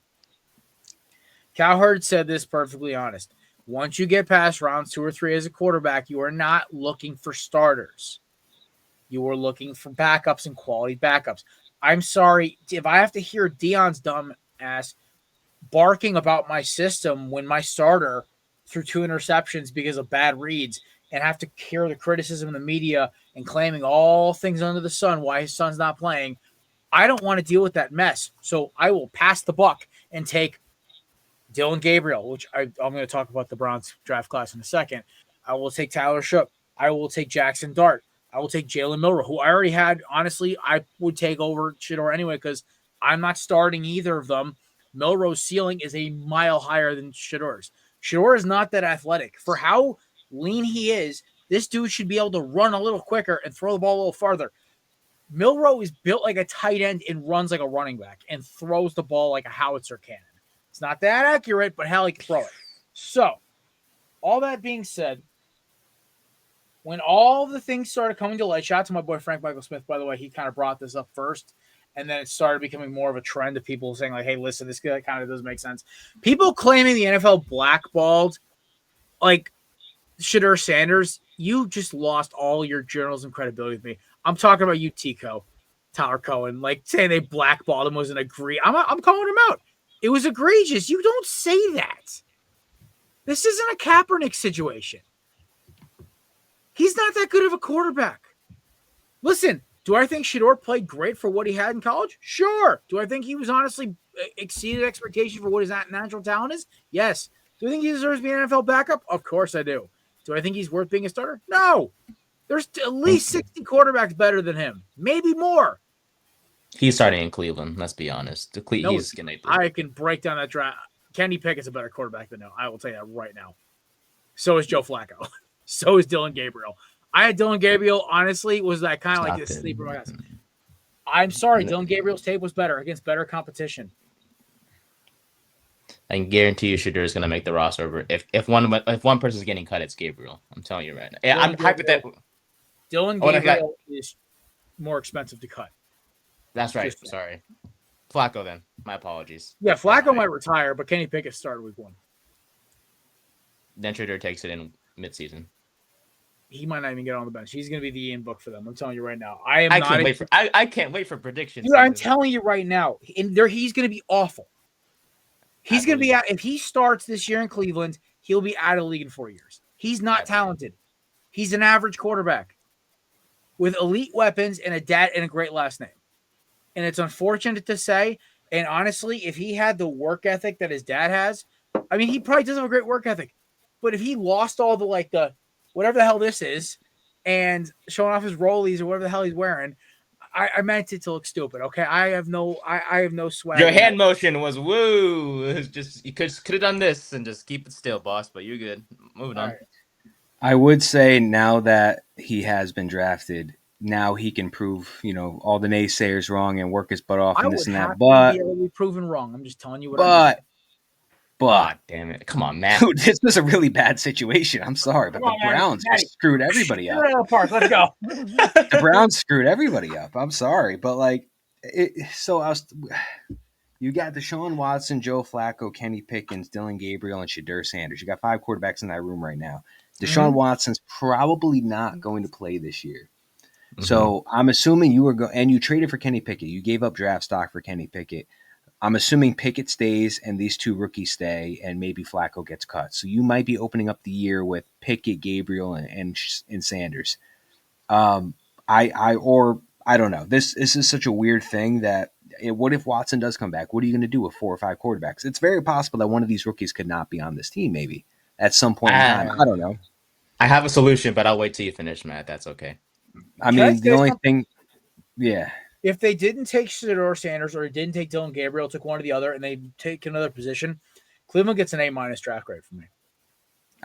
Cowherd said this perfectly honest. Once you get past rounds 2 or 3 as a quarterback, you are not looking for starters. You are looking for backups and quality backups. I'm sorry if I have to hear Deion's dumb ass barking about my system when my starter threw 2 interceptions because of bad reads and have to hear the criticism in the media and claiming all things under the sun why his son's not playing. I don't want to deal with that mess. So I will pass the buck and take Dillon Gabriel, which I'm going to talk about the Browns draft class in a second. I will take Tyler Shough. I will take Jaxson Dart. I will take Jalen Milroe, who I already had. Honestly, I would take over Shedeur anyway because I'm not starting either of them. Milroe's ceiling is a mile higher than Shedeur's. Shedeur is not that athletic. For how lean he is, this dude should be able to run a little quicker and throw the ball a little farther. Milroe is built like a tight end and runs like a running back and throws the ball like a howitzer cannon. It's not that accurate, but hell, he can throw it. So, all that being said, when all the things started coming to light, shout out to my boy Frank Michael Smith, by the way, he kind of brought this up first, and then it started becoming more of a trend of people saying, like, hey, listen, this guy kind of doesn't make sense. People claiming the NFL blackballed, like, Shedeur Sanders, you just lost all your journalism credibility with me. I'm talking about you, Tico, Tyler Cohen, like, saying they blackballed him was an agree. I'm calling him out. It was egregious. You don't say that. This isn't a Kaepernick situation. He's not that good of a quarterback. Listen, do I think Shedeur played great for what he had in college? Sure. Do I think he was honestly exceeded expectation for what his natural talent is? Yes. Do I think he deserves to be an NFL backup? Of course I do. Do I think he's worth being a starter? No. There's at least 60 quarterbacks better than him. Maybe more. He's starting in Cleveland. Let's be honest. He's gonna. I can break down that draft. Kenny Pickett's a better quarterback than him. I will tell you that right now. So is Joe Flacco. So is Dillon Gabriel. I had Dillon Gabriel. Honestly, was that kind of like this sleeper? I'm sorry, Dillon Gabriel's tape was better against better competition. I can guarantee you, Shedeur is gonna make the roster. If one person's getting cut, it's Gabriel. I'm telling you right now. Yeah, I'm hypothetical. Dillon Gabriel is more expensive to cut. That's right. Sorry. Flacco, then. My apologies. Yeah, Flacco might retire, but Kenny Pickett started week 1. Then Shedeur takes it in midseason. He might not even get on the bench. He's going to be the Ian Book for them. I'm telling you right now. I can't wait for predictions. Dude, I'm telling you right now. He's going to be awful. He's going to be out. If he starts this year in Cleveland, he'll be out of the league in 4 years. He's not talented. He's an average quarterback with elite weapons and a great last name. And it's unfortunate to say. And honestly, if he had the work ethic that his dad has, I mean, he probably does have a great work ethic. But if he lost all the whatever the hell this is and showing off his rollies or whatever the hell he's wearing, I meant it to look stupid. Okay, I have no swag. Your hand motion was woo. It was just you could have done this and just keep it still, boss. But you're good. Moving on. Right. I would say now that he has been drafted, now he can prove all the naysayers wrong and work his butt off and this and that. But be able to be proven wrong. I'm just telling you what. But damn it! Come on, man. Dude, this was a really bad situation. I'm sorry, but the Browns just screwed everybody up. Let's go. The Browns screwed everybody up. I'm sorry, but you got Deshaun Watson, Joe Flacco, Kenny Pickens, Dillon Gabriel, and Shedeur Sanders. You got 5 quarterbacks in that room right now. Deshaun Watson's probably not going to play this year. Mm-hmm. So I'm assuming you were and you traded for Kenny Pickett. You gave up draft stock for Kenny Pickett. I'm assuming Pickett stays and these 2 rookies stay and maybe Flacco gets cut. So you might be opening up the year with Pickett, Gabriel, and Sanders. I don't know. This is such a weird thing that what if Watson does come back? What are you going to do with 4 or 5 quarterbacks? It's very possible that one of these rookies could not be on this team maybe at some point in time. I don't know. I have a solution, but I'll wait till you finish, Matt. That's okay. I mean, the only thing – yeah. If they didn't take Shedeur Sanders or didn't take Dylan Gabriel, took one or the other, and they take another position, Cleveland gets an A- draft grade from me.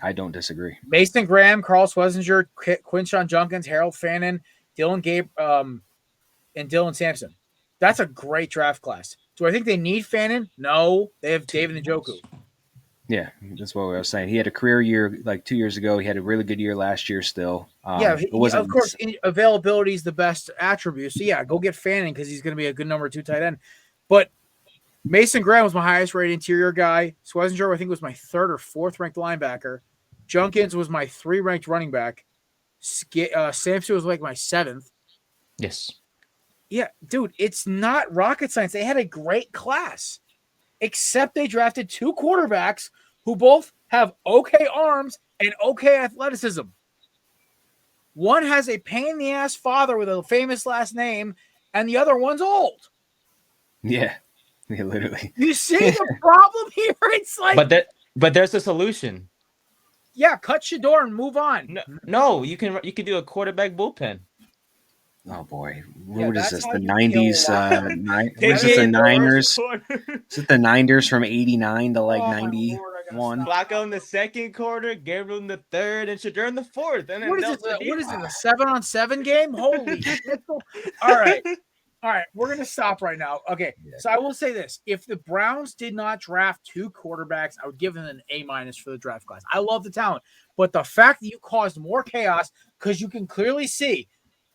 I don't disagree. Mason Graham, Carl Swessinger, Quinshon Junkins, Harold Fannin, and Dylan Sampson. That's a great draft class. Do I think they need Fannin? No. They have David Njoku. Yeah, that's what I was saying. He had a career year like 2 years ago. He had a really good year last year still. It wasn't, of course, availability is the best attribute. So, yeah, go get Fannin because he's going to be a good number 2 tight end. But Mason Graham was my highest rated interior guy. Swessinger, I think, was my 3rd or 4th ranked linebacker. Junkins was my 3 ranked running back. Sampson was like my 7th. Yes. Yeah, dude, it's not rocket science. They had a great class, except they drafted 2 quarterbacks who both have okay arms and okay athleticism. One has a pain-in-the-ass father with a famous last name, and the other one's old. Yeah, literally. You see the problem here? It's like, but there's a solution. Yeah, cut Shedeur and move on. No, you can do a quarterback bullpen. Oh boy, Yeah, what is this? that's The how you '90s? Was it the Niners? Is it the Niners from '89 to like '91? Flacco in the 2nd quarter, Gabriel in the 3rd, and Shedeur in the 4th. And What is it? What is it? A 7-on-7 game? Holy shit! All right, we're gonna stop right now. Okay, so I will say this: if the Browns did not draft 2 quarterbacks, I would give them an A- for the draft class. I love the talent, but the fact that you caused more chaos because you can clearly see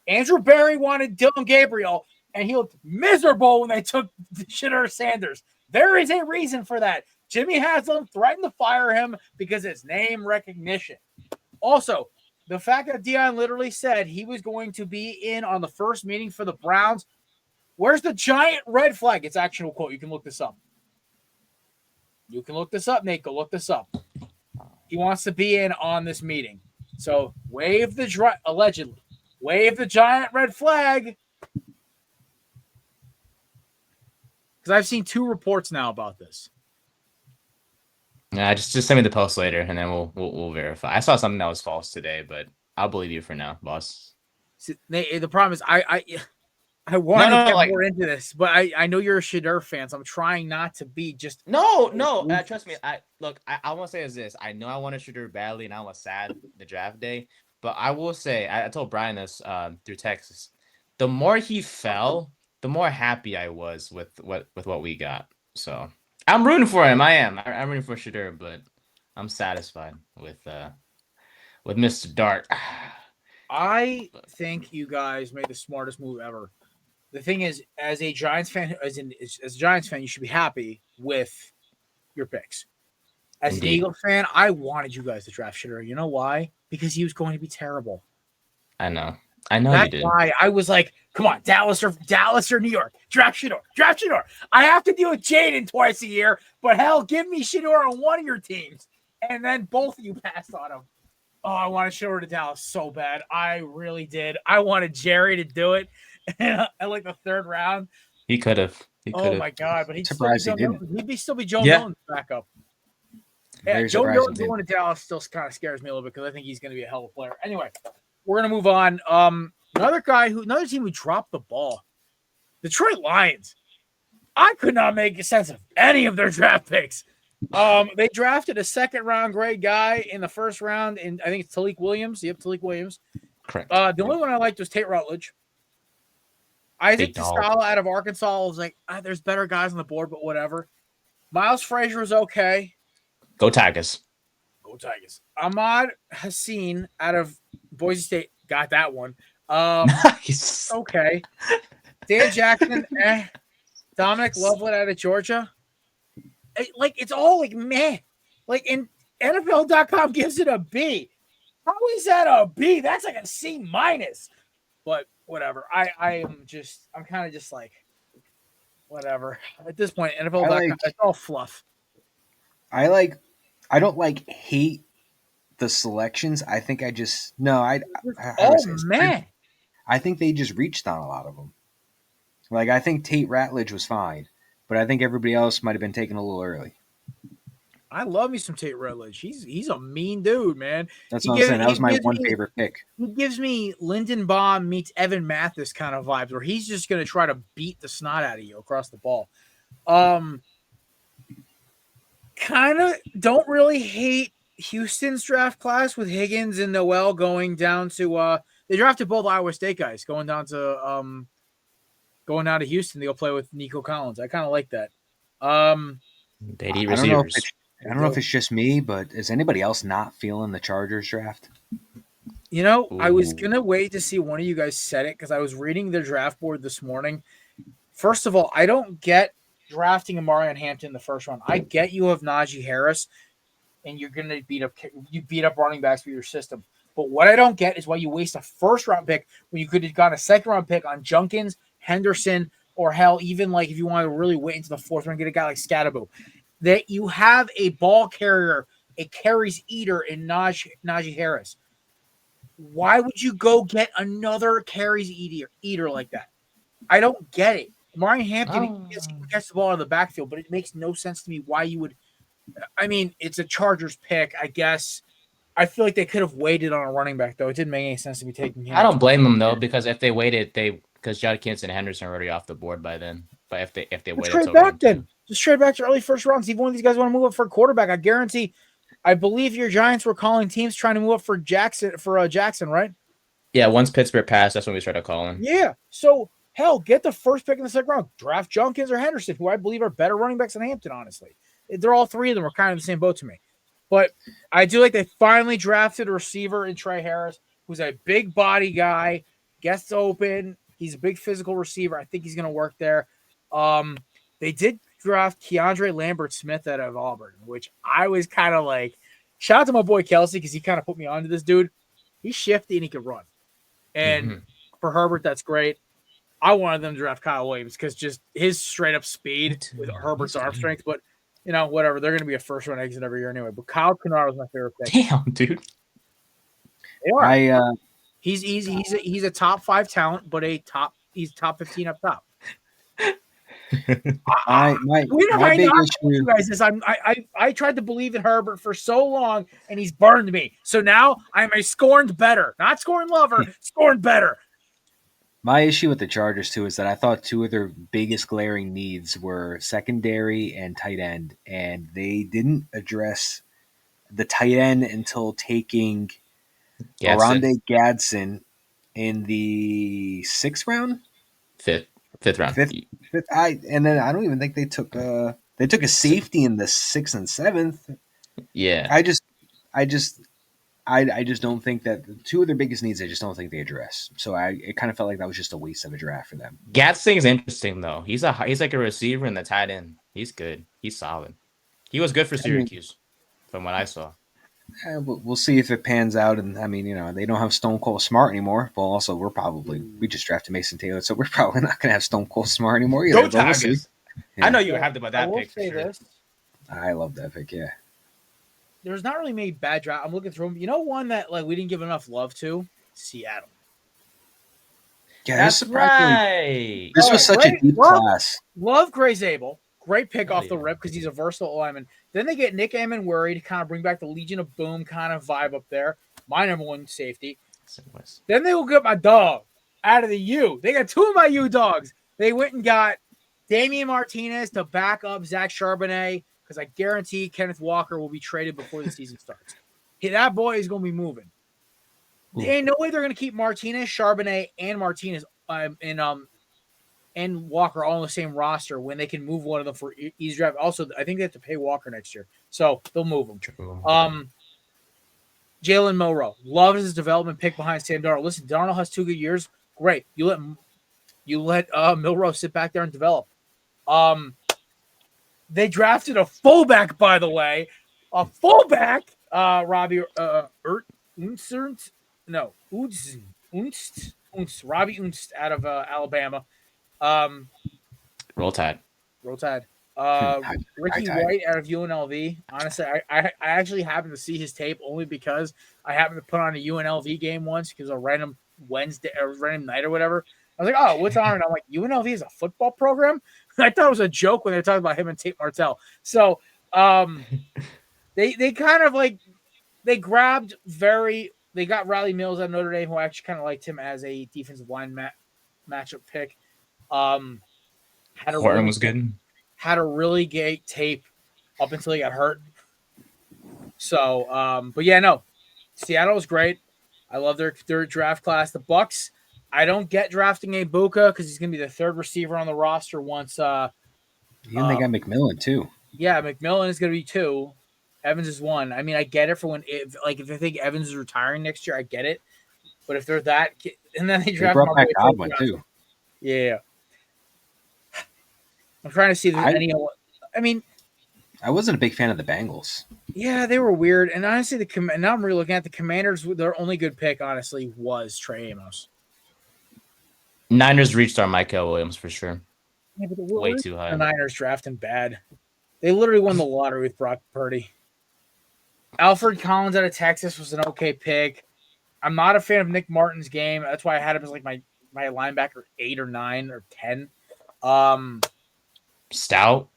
Andrew Berry wanted Dylan Gabriel, and he looked miserable when they took Shedeur Sanders. There is a reason for that. Jimmy Haslam threatened to fire him because it's name recognition. Also, the fact that Deion literally said he was going to be in on the first meeting for the Browns. Where's the giant red flag? It's actual quote. You can look this up. Nate. Go look this up. He wants to be in on this meeting. So allegedly. Wave the giant red flag. Because I've seen 2 reports now about this. Nah, just send me the post later, and then we'll verify. I saw something that was false today, but I'll believe you for now, boss. See, the problem is I want to get more into this, but I know you're a Shedeur fan, so I'm trying not to be just no. Trust me. I want to say is this. I know I wanted Shedeur badly, and I was sad the draft day. But I will say, I told Brian this through Texas. The more he fell, the more happy I was with what we got. So I'm rooting for him. I'm rooting for Shedeur, but I'm satisfied with Mr. Dart. I think you guys made the smartest move ever. The thing is, as a Giants fan, you should be happy with your picks. As an Eagles fan, I wanted you guys to draft Shedeur. You know why? Because he was going to be terrible. I know. That's you did. Why I was like, come on, Dallas or New York. Draft Shedeur. I have to deal with Jaden twice a year, but hell, give me Shedeur on one of your teams. And then both of you passed on him. Oh, I wanted Shedeur to Dallas so bad. I really did. I wanted Jerry to do it at like the 3rd round. He could have. Oh my God, but he'd still be Joe Milton's backup. Yeah, Joe Milton going to Dallas still kind of scares me a little bit because I think he's going to be a hell of a player. Anyway, we're going to move on. Another team who dropped the ball, Detroit Lions. I could not make sense of any of their draft picks. They drafted a 2nd-round grade guy in the 1st round, and I think it's Talik Williams. Yep, Talik Williams. Correct. The only one I liked was Tate Rutledge. Isaac Toscala out of Arkansas was like, there's better guys on the board, but whatever. Miles Frazier was okay. Go Tigers. Ahmad Hassan out of Boise State got that one. Nice. Okay. Dan Jackson, Dominic Loveland out of Georgia. It's all like meh. And NFL.com gives it a B. How is that a B? That's like a C-. But whatever. I'm kind of just like, whatever. At this point, NFL.com, it's all fluff. I don't hate the selections. I think I just I think they just reached on a lot of them. I think Tate Ratledge was fine, but I think everybody else might have been taken a little early. I love me some Tate Rutledge. He's a mean dude, man. That's what I'm saying. That was my one favorite pick. He gives me Lyndon Baum meets Evan Mathis kind of vibes, where he's just going to try to beat the snot out of you across the ball. Kind of don't really hate Houston's draft class with Higgins and Noel going down to they drafted both Iowa State guys going down to Houston. They'll play with Nico Collins. I kind of like that. They need receivers. I don't know if it's just me, but is anybody else not feeling the Chargers draft? You know, I was going to wait to see one of you guys said it because I was reading their draft board this morning. First of all, I don't get drafting Amarian Hampton in the first round. I get you have Najee Harris, and you're going to beat up running backs with your system. But what I don't get is why you waste a first-round pick when you could have gotten a second-round pick on Junkins, Henderson, or hell, even like if you want to really wait into the fourth round, get a guy like Scatterbo. That you have a ball carrier, a carries eater in Najee Harris. Why would you go get another carries eater like that? I don't get it. Amarian Hampton gets the ball out of the backfield, but it makes no sense to me why you would. I mean, it's a Chargers pick, I guess. I feel like they could have waited on a running back, though. It didn't make any sense to be taking him. I don't blame them though, because if they waited, because Judkins and Henderson are already off the board by then. But if they waited, trade back then. Just trade back to early first rounds. See if one of these guys want to move up for a quarterback. I guarantee. I believe your Giants were calling teams trying to move up for Jaxson, right? Yeah, once Pittsburgh passed, that's when we started calling. Yeah. So hell, get the first pick in the second round. Draft Junkins or Henderson, who I believe are better running backs than Hampton. Honestly, they're all three of them are kind of in the same boat to me. But I do like they finally drafted a receiver in Trey Harris, who's a big body guy, gets open. He's a big physical receiver. I think he's going to work there. They did draft Keandre Lambert-Smith out of Auburn, which I was kind of like, shout out to my boy Kelsey because he kind of put me onto this dude. He's shifty and he can run. And for Herbert, that's great. I wanted them to draft Kyle Williams because just his straight up speed with Herbert's arm strength, but you know, whatever. They're going to be a first round exit every year anyway. But Kyle Kennard was my favorite pick. Damn, dude. He's easy. He's a top 5 talent, but he's top 15 up top. My big issue, guys, is I tried to believe in Herbert for so long, and he's burned me. So now I'm a scorned better, not scorned lover, scorned better. My issue with the Chargers, too, is that I thought two of their biggest glaring needs were secondary and tight end, and they didn't address the tight end until taking Oronde Gadsden in the 6th round? Fifth round. Fifth, and then I don't even think they took a safety in the 6th and 7th. Yeah. I just don't think that the two of their biggest needs, I just don't think they address. So it kind of felt like that was just a waste of a draft for them. Gadsden is interesting though. He's like a receiver in the tight end. He's good. He's solid. He was good for Syracuse, from what I saw. We'll see if it pans out. And I mean, you know, they don't have Stone Cold Smart anymore. Well, also we just drafted Mason Taylor, so we're probably not going to have Stone Cold Smart anymore either. Go Tigers! Yeah. I know you were happy about that pick. For sure. This. I love that pick. Yeah. There's not really many bad draft. I'm looking through them. You know, one that like we didn't give enough love to, Seattle. Yeah, that's right. This was such a deep class. Love Gray Zabel. Great pick off the rip because he's a versatile lineman. Then they get Nick Amenworry to kind of bring back the Legion of Boom kind of vibe up there. My number one safety. Then they will get my dog out of the U. They got 2 of my U dogs. They went and got Damian Martinez to back up Zach Charbonnet because I guarantee Kenneth Walker will be traded before the season starts. Hey, that boy is going to be moving. There ain't no way they're going to keep Martinez, Charbonnet, and Martinez and Walker all on the same roster when they can move one of them for easy draft. Also, I think they have to pay Walker next year, so they'll move him. Jalen Milroe, loves his development pick behind Sam Darnold. Listen, Darnold has 2 good years. Great, you let Milroe sit back there and develop. They drafted a fullback, by the way, Robbie Robbie Unst out of Alabama. Roll Tide. Ricky White out of UNLV. Honestly, I actually happened to see his tape only because I happened to put on a UNLV game once because a random Wednesday or random night or whatever. I was like, oh, what's on? And I'm like, UNLV is a football program? I thought it was a joke when they were talking about him and Tate Martell. So They kind of like they grabbed they got Riley Mills at Notre Dame, who I actually kind of liked him as a defensive line matchup pick. Had a Horton really was good. Had a really great tape up until he got hurt. So, but yeah, no, Seattle was great. I love their draft class. The Bucks, I don't get drafting Ibuka because he's going to be the third receiver on the roster once. And they got McMillan too. Yeah, McMillan is going to be 2. Evans is 1. I mean, I get it for if they think Evans is retiring next year, I get it. But if they're that, and then they draft brought back Godwin too. Yeah, I'm trying to see if there's any. I mean, I wasn't a big fan of the Bengals. Yeah, they were weird. And honestly, now I'm really looking at the Commanders. Their only good pick, honestly, was Trey Amos. Niners reached our Michael Williams for sure. Yeah, but way too high. The Niners drafting bad. They literally won the lottery with Brock Purdy. Alfred Collins out of Texas was an okay pick. I'm not a fan of Nick Martin's game. That's why I had him as like my linebacker 8 or 9 or 10. Stout.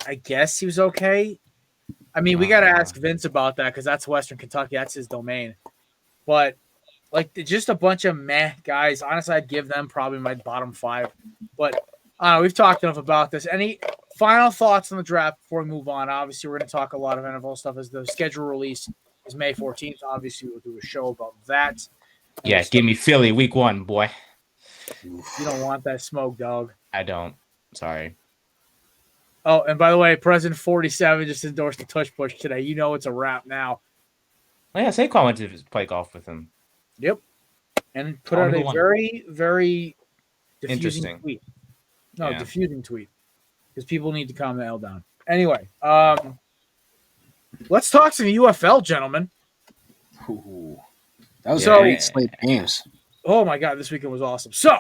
I guess he was okay. I mean, we got to ask Vince about that because that's Western Kentucky. That's his domain. But like just a bunch of meh guys. Honestly, I'd give them probably my bottom 5. But we've talked enough about this. Any final thoughts on the draft before we move on? Obviously, we're going to talk a lot of NFL stuff as the schedule release is May 14th. Obviously, we'll do a show about that. Yeah, give me Philly week 1, boy. You don't want that smoke, dog. I don't. Sorry. Oh, and by the way, President 47 just endorsed the tush push today. You know it's a wrap now. Oh, yeah, Saquon went to play golf with him. Yep. And put out a very, very diffusing tweet. No, diffusing tweet. Because people need to calm the hell down. Anyway, let's talk some UFL, gentlemen. Ooh, that was a great slate of games. Oh, my God. This weekend was awesome. So,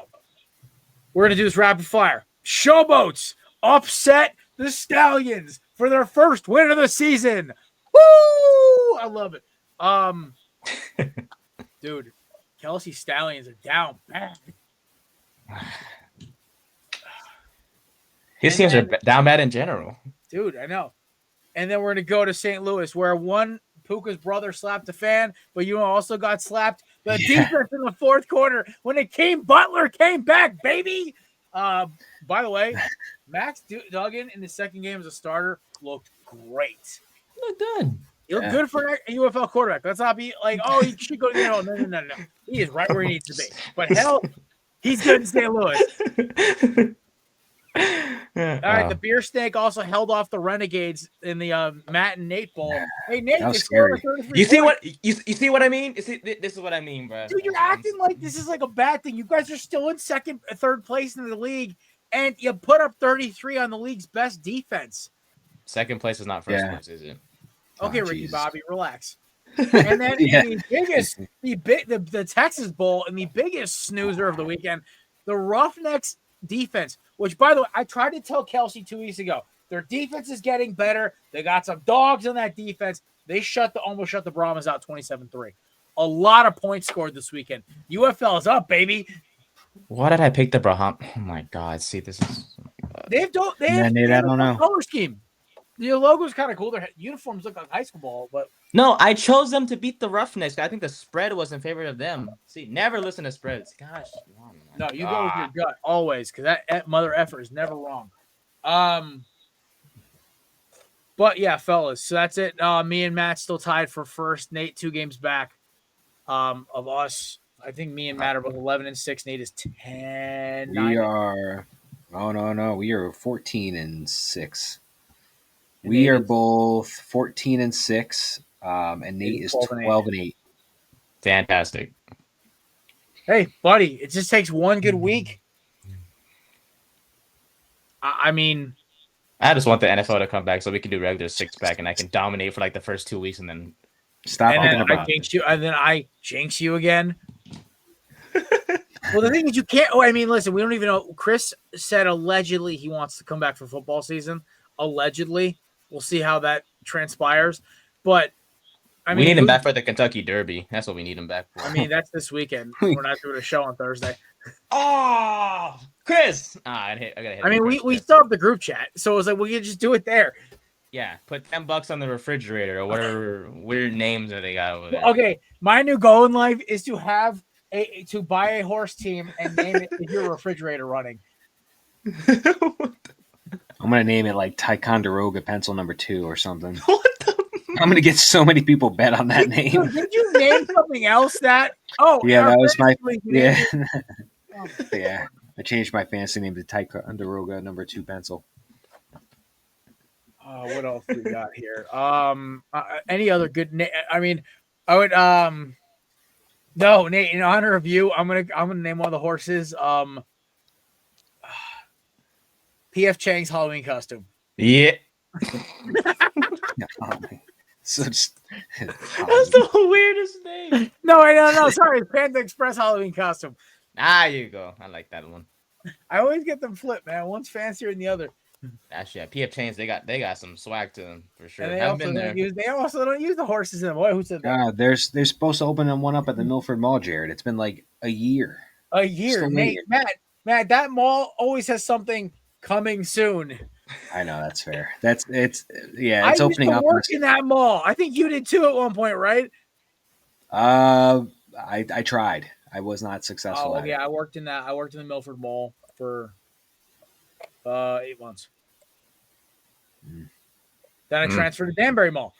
we're going to do this rapid fire. Showboats upset the Stallions for their first win of the season. Woo! I love it. Dude, Kelsey Stallions are down bad. His teams are down bad in general. Dude, I know. And then we're going to go to St. Louis where Puka's brother slapped a fan, but you also got slapped. The defense in the fourth quarter when Butler came back, baby. By the way, Max Duggan in the second game as a starter looked great. Looked good. He looked good for a UFL quarterback. Let's not be like, oh, he should go. No. He is right where he needs to be. But hell, he's good in St. Louis. All right, the Beer Snake also held off the Renegades in the Matt and Nate Bowl. Hey, Nate, you see what I mean? This is what I mean, bro. Dude, you're acting like this is like a bad thing. You guys are still in third place in the league, and you put up 33 on the league's best defense. Second place is not first place, is it? Okay, Ricky Bobby, relax. And then the Texas Bowl and the biggest snoozer of the weekend, the Roughnecks defense, which, by the way, I tried to tell Kelsey 2 weeks ago. Their defense is getting better. They got some dogs on that defense. They almost shut the Brahmas out 27-3. A lot of points scored this weekend. UFL is up, baby. Why did I pick the Braham? Oh my God! See, this is. They have I don't know. Color scheme. The logo is kind of cool. Their uniforms look like high school ball, but no, I chose them to beat the Roughnecks. I think the spread was in favor of them. See, never listen to spreads. Gosh, no, you go with your gut always, because that mother effer is never wrong. But yeah, fellas, so that's it. Me and Matt still tied for first. Nate 2 games back of us. I think me and Matt are both 11-6. Nate is 10. We are. Oh no, we are 14-6. We are both 14-6, and Nate is 12-8. Fantastic. Hey, buddy, it just takes one good week. I mean, I just want the NFL to come back so we can do regular 6-pack, and I can dominate for like the first 2 weeks, and then stop. And then I jinx you, and then I jinx you again. Well, the thing is, you can't. Oh, I mean, listen, we don't even know. Chris said allegedly he wants to come back for football season. Allegedly. We'll see how that transpires. But I mean, we need him back for the Kentucky Derby. That's what we need him back for. I mean, that's this weekend. We're not doing a show on Thursday. Oh, Chris! I gotta hit I mean, we still have the group chat, so it was like we could just do it there. Yeah, put $10 on the refrigerator or whatever weird names that they got over there. Okay, my new goal in life is to buy a horse team and name it "Is Your Refrigerator Running?" I'm gonna name it like Ticonderoga Pencil number 2 or something. What the? I'm gonna get so many people bet on that name. Dude, did you name something else that? Oh, Yeah, that was my yeah. yeah. I changed my fantasy name to Ticonderoga number 2 pencil. What else we got here? Any other good name? I mean, I would no, Nate. In honor of you, I'm gonna name one of the horses. P.F. Chang's Halloween costume. Yeah. So just, That's the weirdest name. No. Sorry, Panda Express Halloween costume. Ah, you go. I like that one. I always get them flipped, man. One's fancier than the other. Actually, yeah, PF Chains, they got some swag to them for sure. And they Haven't been there. also don't use the horses in them. Boy, who said that? they're supposed to open one up at the Milford Mall, Jared. It's been like a year. A year, Nate. Matt, that mall always has something coming soon. I know, that's fair. It's I opening used to up. work in that mall. I think you did too at one point, right? I tried. I was not successful. Oh yeah, I worked in the Milford Mall for 8 months. Then I transferred to Danbury Mall.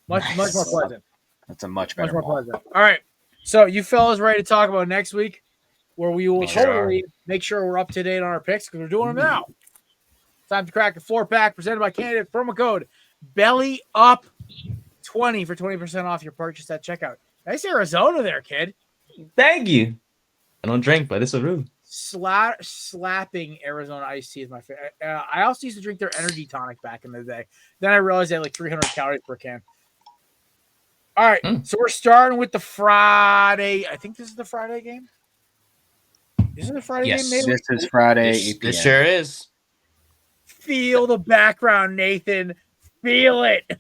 Much more pleasant. That's a much better mall. Pleasant. All right, so you fellas ready to talk about next week, where we will totally make sure we're up to date on our picks because we're doing them now. Time to crack a 4-pack presented by Candidate. Promo code BELLYUP20 for 20% off your purchase at checkout. Nice Arizona there, kid. Thank you. I don't drink, but it's a rude. Slapping Arizona iced tea is my favorite. I also used to drink their energy tonic back in the day. Then I realized they had like 300 calories per can. All right, so we're starting with the Friday. I think this is the Friday game. Is it the Friday game? Maybe? This is Friday. 8 p.m. This sure is. Feel the background, Nathan. Feel it.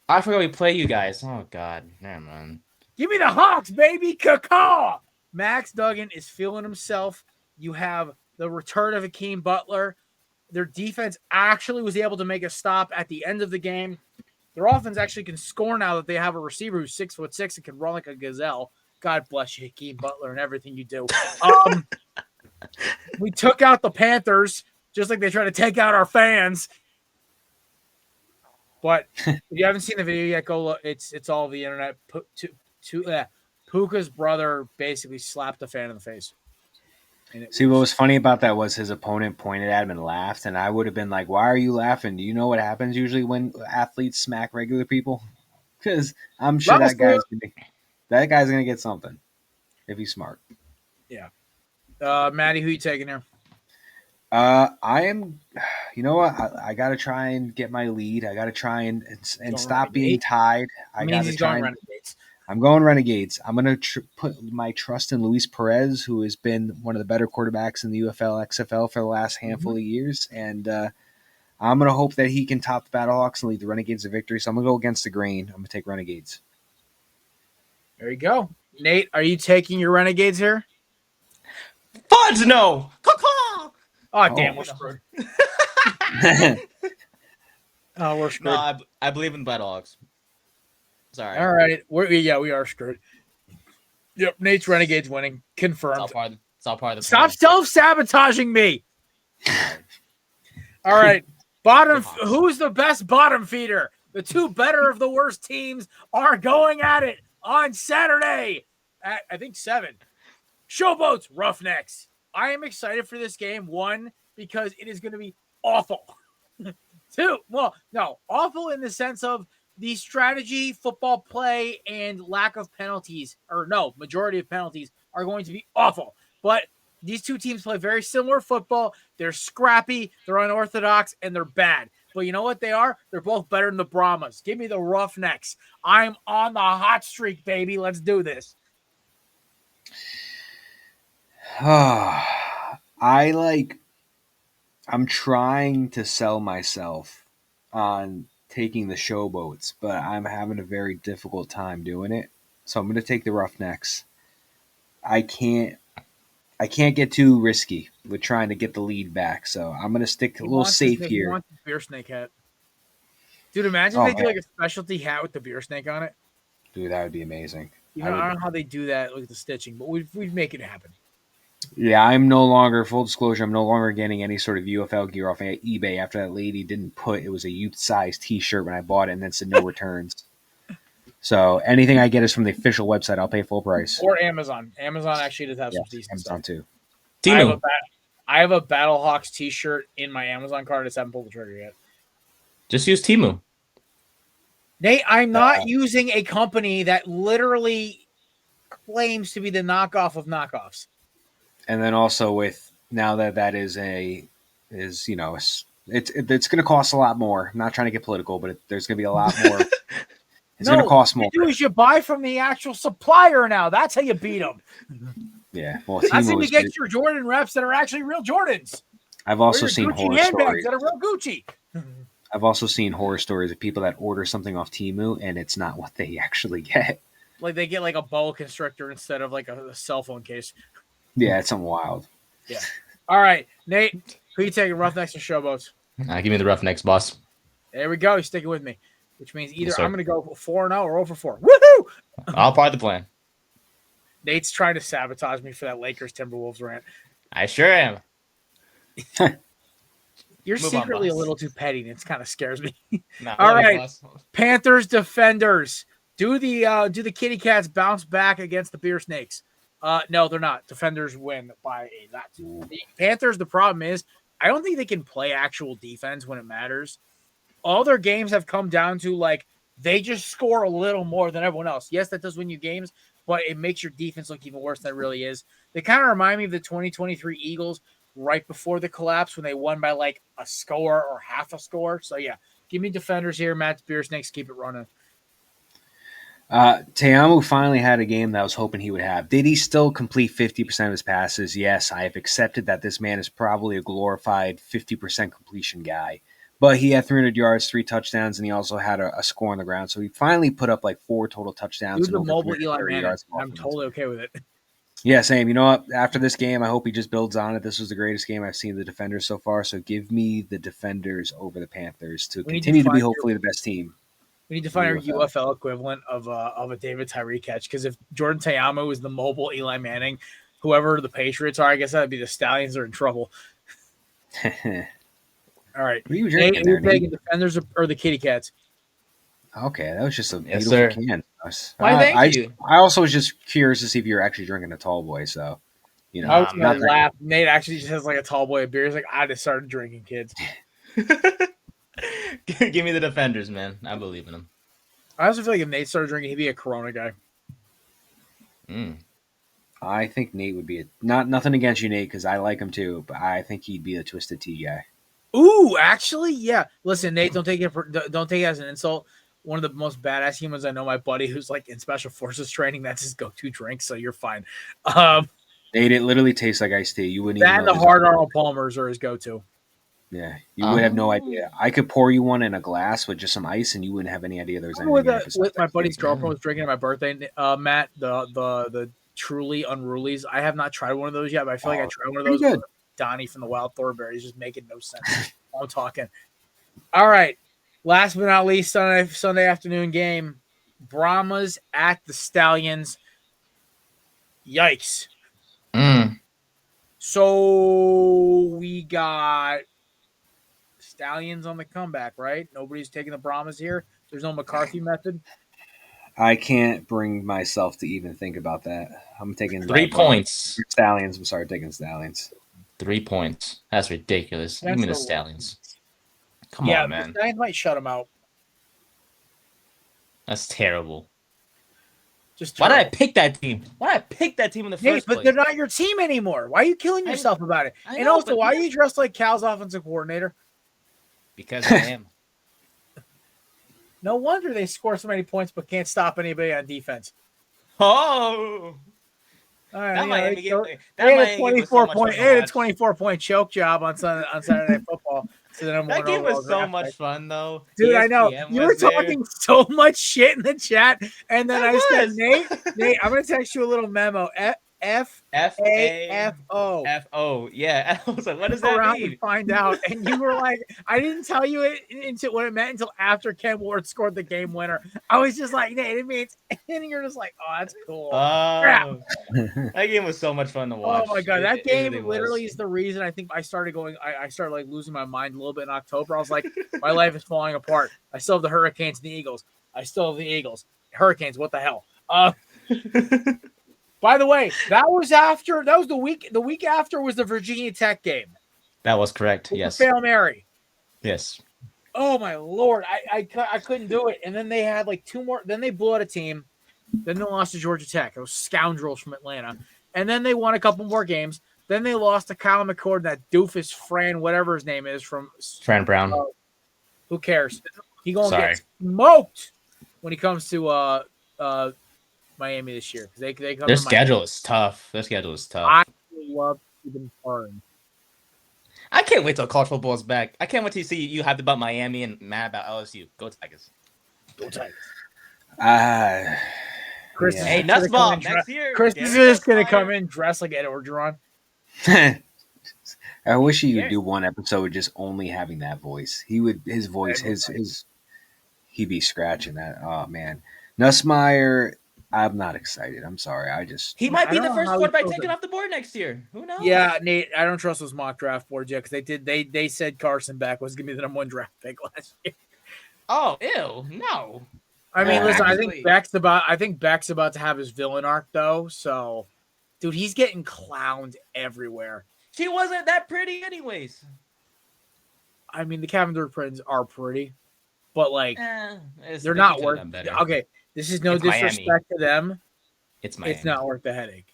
I forgot we play you guys. Oh God, never mind. Give me the Hawks, baby. Caw. Max Duggan is feeling himself. You have the return of Hakeem Butler. Their defense actually was able to make a stop at the end of the game. Their offense actually can score now that they have a receiver who's 6'6" and can run like a gazelle. God bless you, Hakeem Butler, and everything you do. We took out the Panthers just like they try to take out our fans. But if you haven't seen the video yet, go look. It's all over the internet. Puka's brother basically slapped a fan in the face. See, what was funny about that was his opponent pointed at him and laughed, and I would have been like, why are you laughing? Do you know what happens usually when athletes smack regular people? Because I'm sure that guy's going to get something if he's smart. Yeah. Maddie, who you taking here? I am, you know what? I got to try and get my lead. I got to try and stop being tied. I got to try. I'm going Renegades. I'm going to put my trust in Luis Perez, who has been one of the better quarterbacks in the UFL, XFL for the last handful of years. And I'm going to hope that he can top the Battlehawks and lead the Renegades to victory. So I'm going to go against the grain. I'm going to take Renegades. There you go. Nate, are you taking your Renegades here? Fudge, no! Oh, damn, we're screwed. We're screwed. No, I believe in Battlehawks. Sorry. All right. We are screwed. Yep, Nate's Renegades winning. Confirmed. It's all part of the Stop self-sabotaging me. All right. Who's the best bottom feeder? The two better of the worst teams are going at it on Saturday at, I think, 7. Showboats, Roughnecks. I am excited for this game. 1, because it is going to be awful. 2, awful in the sense of the strategy, football play, and lack of penalties, majority of penalties are going to be awful. But these two teams play very similar football. They're scrappy, they're unorthodox, and they're bad. But you know what they are? They're both better than the Brahmas. Give me the Roughnecks. I'm on the hot streak, baby. Let's do this. I'm trying to sell myself on taking the Showboats, but I'm having a very difficult time doing it. So I'm going to take the Roughnecks. I can't get too risky with trying to get the lead back, so I'm going to stick a little safe here. He wants the beer snake hat. Dude, imagine Oh, they do man. like a specialty hat with the beer snake on it. Dude, that would be amazing. I don't know how they do that with the stitching, but we'd make it happen. Yeah, I'm no longer, full disclosure, I'm no longer getting any sort of UFL gear off eBay after that lady didn't put it was a youth size t-shirt when I bought it and then said no returns. So anything I get is from the official website. I'll pay full price. Or Amazon. Amazon actually does have some decent Amazon stuff. too. I have a Battlehawks t-shirt in my Amazon card. I just haven't pulled the trigger yet. Just use Temu. Nate, I'm not using a company that literally claims to be the knockoff of knockoffs. And then also with now that is it's going to cost a lot more. I'm not trying to get political, but there's going to be a lot more. It's going to cost more. What you do is you buy from the actual supplier now. That's how you beat them. Yeah, well, that's how you get your Jordan reps that are actually real Jordans. I've also seen Gucci horror handbags stories that are real Gucci. I've also seen horror stories of people that order something off Temu and it's not what they actually get. Like they get like a boa constrictor instead of like a cell phone case. Yeah, it's something wild. Yeah. All right, Nate, who you taking, Roughnecks or Showboats? Give me the Roughnecks, boss. There we go. You're sticking with me, which means either Yes, I'm going to go 4-0 or 0-4. Woohoo! I'll apply the plan. Nate's trying to sabotage me for that Lakers Timberwolves rant. I sure am. You're Move secretly on, a little too petty, and it kind of scares me. Nah, all right, Panthers defenders. Do the Kitty Cats bounce back against the Beer Snakes? No, they're not. Defenders win by a lot. The Panthers, the problem is, I don't think they can play actual defense when it matters. All their games have come down to, like, they just score a little more than everyone else. Yes, that does win you games, but it makes your defense look even worse than it really is. They kind of remind me of the 2023 Eagles right before the collapse when they won by, like, a score or half a score. So, yeah, give me defenders here. Matt's Beer Snakes, keep it running. Teamu finally had a game that I was hoping he would have. Did he still complete 50% of his passes? Yes, I have accepted that this man is probably a glorified 50% completion guy. But he had 300 yards, 3 touchdowns, and he also had a score on the ground. So he finally put up like 4 total touchdowns. Dude, the mobile Eli Manning. I'm totally okay with it. Yeah, same. You know what? After this game, I hope he just builds on it. This was the greatest game I've seen of the Defenders so far. So give me the Defenders over the Panthers to continue to be hopefully the best team. We need to find our UFL equivalent of a David Tyree catch, because if Jordan Teamu is the mobile Eli Manning, whoever the Patriots are, I guess that would be the Stallions are in trouble. All right. What are you drinking there, Nate? Defenders or the Kitty Cats? Okay, that was just a beautiful can. Why, thank you. I also was just curious to see if you were actually drinking a tall boy. So, you know, I was going to laugh. Nate actually just has like a tall boy of beer. He's like, I just started drinking, kids. Give me the Defenders, man. I believe in them. I also feel like if Nate started drinking, he'd be a Corona guy. I think Nate would be nothing against you, Nate, because I like him too, but I think he'd be a Twisted Tea guy. Ooh, actually, yeah. Listen, Nate, don't take it as an insult. One of the most badass humans I know, my buddy, who's like in special forces training, that's his go-to drink, so you're fine. Nate, it literally tastes like iced tea. You wouldn't that even and the hard Arnold Palmers are his go-to. Yeah, you would have no idea. I could pour you one in a glass with just some ice, and you wouldn't have any idea there was anything. With my buddy's girlfriend was drinking at my birthday, Matt, the Truly Unrulies. I have not tried one of those yet, but I feel like I tried one of those. With Donnie from the Wild Thornberries, just making no sense. I'm talking. All right, last but not least, Sunday afternoon game, Brahmas at the Stallions. Yikes! So we got Stallions on the comeback, right? Nobody's taking the Brahmas here. There's no McCarthy method. I can't bring myself to even think about that. I'm taking 3 points. Stallions. I'm sorry, taking Stallions. 3 points. That's ridiculous. Give me the Stallions. Come on, man. The Stallions might shut them out. That's terrible. Why did I pick that team? Why did I pick that team in the first place? But they're not your team anymore. Why are you killing yourself about it? And also, why are you dressed like Cal's offensive coordinator? Because I am. No wonder they score so many points but can't stop anybody on defense. Oh! All right, they had a 24-point choke job on Saturday Night Football. So then that game was so much fun, though. Dude, I know. You were talking so much shit in the chat, and then I said, Nate, I'm going to text you a little memo. FAFO. F-O. Yeah. I was like, what does Go that around and mean? find out. And you were like, I didn't tell you what it meant until after Ken Ward scored the game winner. I was just like, Nate, it means, and you're just like, oh, that's cool. Crap. That game was so much fun to watch. Oh my god, that It game really literally was. is the reason I think I started like losing my mind a little bit in October. I was like, my life is falling apart. I still have the Hurricanes and the Eagles. I still have the Eagles. Hurricanes, what the hell? By the way, that was the week. The week after was the Virginia Tech game. That was correct. Yes. Fail Mary. Yes. Oh my lord, I couldn't do it. And then they had like two more. Then they blew out a team. Then they lost to Georgia Tech. Those scoundrels from Atlanta. And then they won a couple more games. Then they lost to Kyle McCord, that doofus Fran, whatever his name is, from Fran Brown. Who cares? He gonna Sorry. get smoked when he comes to Miami this year. They come. Their to schedule is tough. Their schedule is tough. I love Stephen Curran. I can't wait till college football is back. I can't wait to see you hyped about Miami and mad about LSU. Go Tigers. Go Tigers. Chris, Hey, Nussball, next year. Chris is just gonna come in dressed like Ed Orgeron. I wish he would do one episode just only having that voice. He would his voice, he'd be scratching that. Oh man. Nussmeier, I'm not excited. I'm sorry. He might be the first quarterback taken off the board next year. Who knows? Yeah, Nate, I don't trust those mock draft boards yet because they said Carson Beck was gonna be the #1 draft pick last year. Oh, ew, no. I mean, listen, I think Beck's about to have his villain arc though. So, dude, he's getting clowned everywhere. She wasn't that pretty, anyways. I mean, the Cavender prints are pretty, but like they're not worth. Okay, this is no disrespect to them. It's Miami. It's not worth the headache.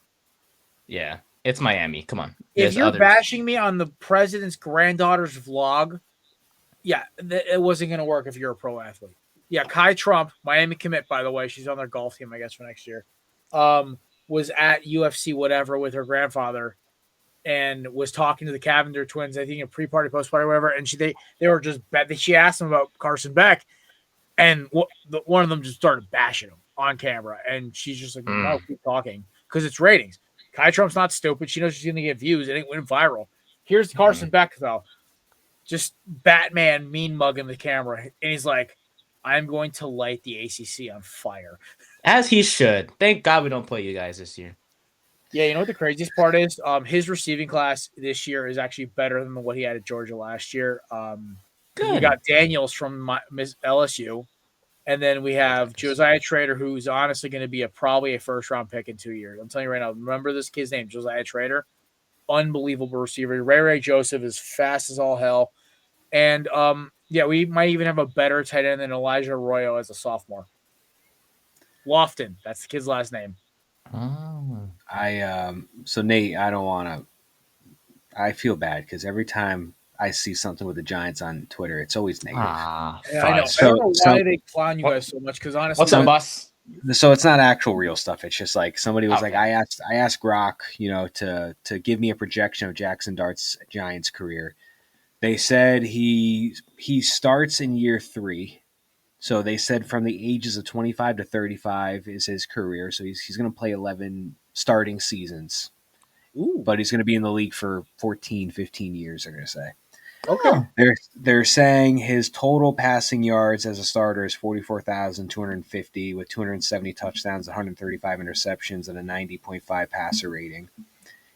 Yeah, it's Miami. Come on. If you're bashing me on the president's granddaughter's vlog, yeah, it wasn't going to work if you're a pro athlete. Yeah, Kai Trump, Miami commit, by the way. She's on their golf team, I guess, for next year. Was at UFC whatever with her grandfather and was talking to the Cavender twins, I think, in pre-party, post-party, whatever. And they were just she asked him about Carson Beck, and one of them just started bashing him on camera. And she's just like, no, keep talking because it's ratings. Kai Trump's not stupid. She knows she's going to get views. It ain't went viral. Here's Carson Beck, though. Just Batman mean mugging the camera. And he's like, I'm going to light the ACC on fire. As he should. Thank God we don't play you guys this year. Yeah, you know what the craziest part is? His receiving class this year is actually better than what he had at Georgia last year. Good. We got Daniels from LSU. And then we have Josiah Trader, who's honestly going to be probably a first-round pick in 2 years. I'm telling you right now, remember this kid's name, Josiah Trader? Unbelievable receiver. Ray Joseph is fast as all hell. And, yeah, we might even have a better tight end than Elijah Arroyo as a sophomore. Lofton, that's the kid's last name. Oh. So Nate, I feel bad because every time I see something with the Giants on Twitter, it's always negative. Yeah, I know. I don't know why they clown you guys so much because honestly, what's up, boss? So it's not actual real stuff. It's just like somebody was like, I asked Rock, to give me a projection of Jaxson Dart's Giants career. They said he starts in year 3. So they said from the ages of 25 to 35 is his career. So he's going to play 11 starting seasons. Ooh. But he's going to be in the league for 14, 15 years, they're going to say. Okay. They're saying his total passing yards as a starter is 44,250 with 270 touchdowns, 135 interceptions, and a 90.5 passer rating.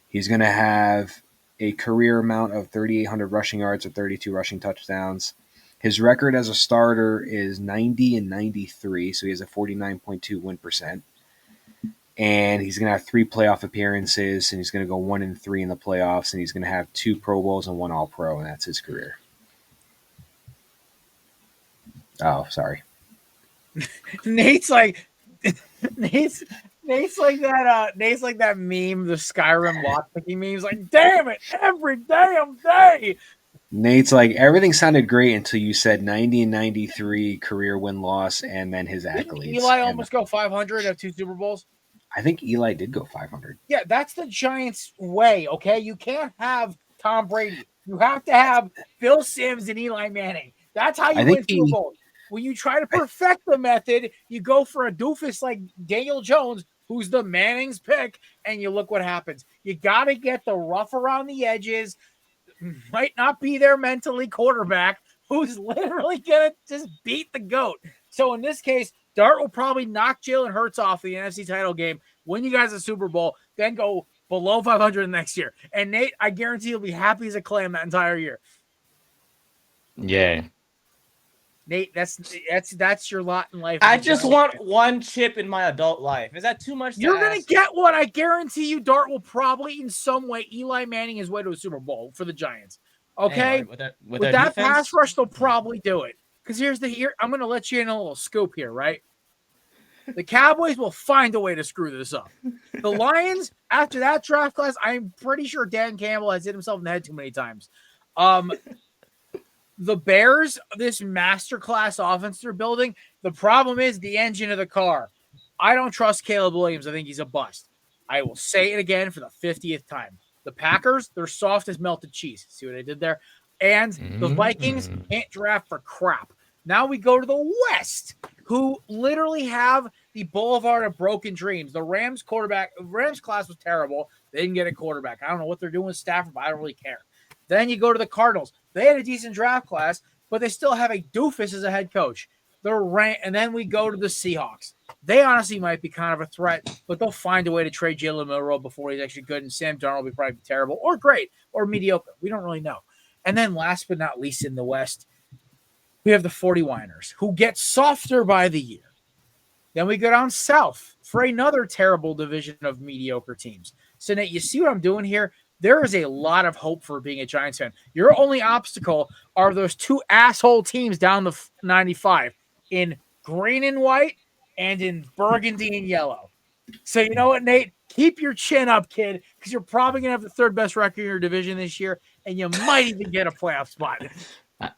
He's going to have a career amount of 3,800 rushing yards with 32 rushing touchdowns. His record as a starter is 90-93, so he has a 49.2 win percent. And he's going to have 3 playoff appearances, and he's going to go 1-3 in the playoffs, and he's going to have 2 Pro Bowls and 1 All-Pro, and that's his career. Oh, sorry. Nate's like that meme, the Skyrim lock picking meme. He's like, damn it, every damn day. Nate's like, everything sounded great until you said 90-93 career win-loss, and then his accolades. Didn't Eli almost go 500 at 2 Super Bowls? I think Eli did go 500. Yeah, that's the Giants' way, okay? You can't have Tom Brady. You have to have Phil Simms and Eli Manning. That's how you win Super Bowls. When you try to perfect the method, you go for a doofus like Daniel Jones, who's the Manning's pick, and you look what happens. You got to get the rough around the edges, might not be their mentally quarterback, who's literally going to just beat the GOAT. So in this case, Dart will probably knock Jalen Hurts off the NFC title game, win you guys a Super Bowl, then go below 500 next year. And Nate, I guarantee you'll be happy as a clam that entire year. Yeah. Nate, that's your lot in life. I just want one chip in my adult life. Is that too much? You're going to get one. I guarantee you Dart will probably in some way Eli Manning his way to a Super Bowl for the Giants. Okay? Anyway, with that pass rush, they'll probably do it. Because I'm going to let you in a little scoop here, right? The Cowboys will find a way to screw this up. The Lions, after that draft class, I'm pretty sure Dan Campbell has hit himself in the head too many times. The Bears, this masterclass offense they're building, the problem is the engine of the car. I don't trust Caleb Williams. I think he's a bust. I will say it again for the 50th time. The Packers, they're soft as melted cheese. See what I did there? And the Vikings can't draft for crap. Now we go to the West, who literally have the boulevard of broken dreams. The Rams class was terrible. They didn't get a quarterback. I don't know what they're doing with Stafford, but I don't really care. Then you go to the Cardinals. They had a decent draft class, but they still have a doofus as a head coach. And then we go to the Seahawks. They honestly might be kind of a threat, but they'll find a way to trade Jalen Milroe before he's actually good, and Sam Darnold will probably be terrible or great or mediocre. We don't really know. And then last but not least in the West, we have the 49ers, who get softer by the year. Then we go down south for another terrible division of mediocre teams. So, Nate, you see what I'm doing here? There is a lot of hope for being a Giants fan. Your only obstacle are those two asshole teams down the 95 in green and white and in burgundy and yellow. So, you know what, Nate? Keep your chin up, kid, because you're probably going to have the third best record in your division this year, and you might even get a playoff spot.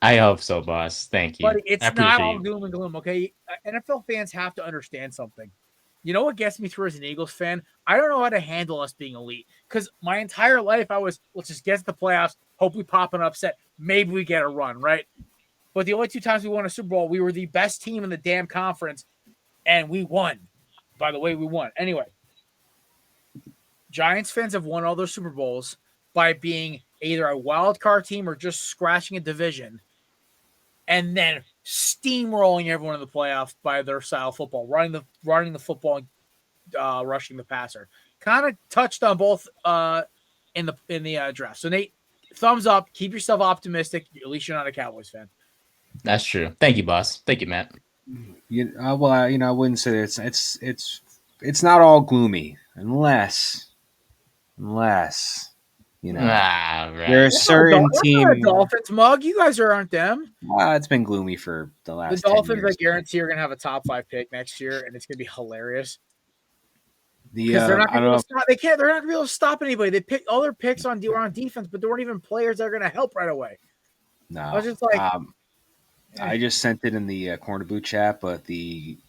I hope so, boss. Thank you. But it's not all doom and gloom, okay? NFL fans have to understand something. You know what gets me through as an Eagles fan? I don't know how to handle us being elite, because my entire life I was, let's just get to the playoffs, hope we pop an upset, maybe we get a run, right? But the only two times we won a Super Bowl, we were the best team in the damn conference, and we won. By the way, we won. Anyway, Giants fans have won all those Super Bowls by being either a wild card team or just scratching a division, and then steamrolling everyone in the playoffs by their style of football, running the football and rushing the passer. Kind of touched on both in the draft. So Nate, thumbs up. Keep yourself optimistic. At least you're not a Cowboys fan. That's true. Thank you, boss. Thank you, Matt. I wouldn't say it's not all gloomy unless right. There's certain team. Dolphins mug. You guys aren't them. It's been gloomy for the last. The Dolphins, 10 years. I guarantee, are going to have a top 5 pick next year, and it's going to be hilarious. Because they're not going to stop. They can't. They're not going to be able to stop anybody. They pick all their picks on defense, but there weren't even players that are going to help right away. No, I was just like, I just sent it in the Corner Boot chat, but the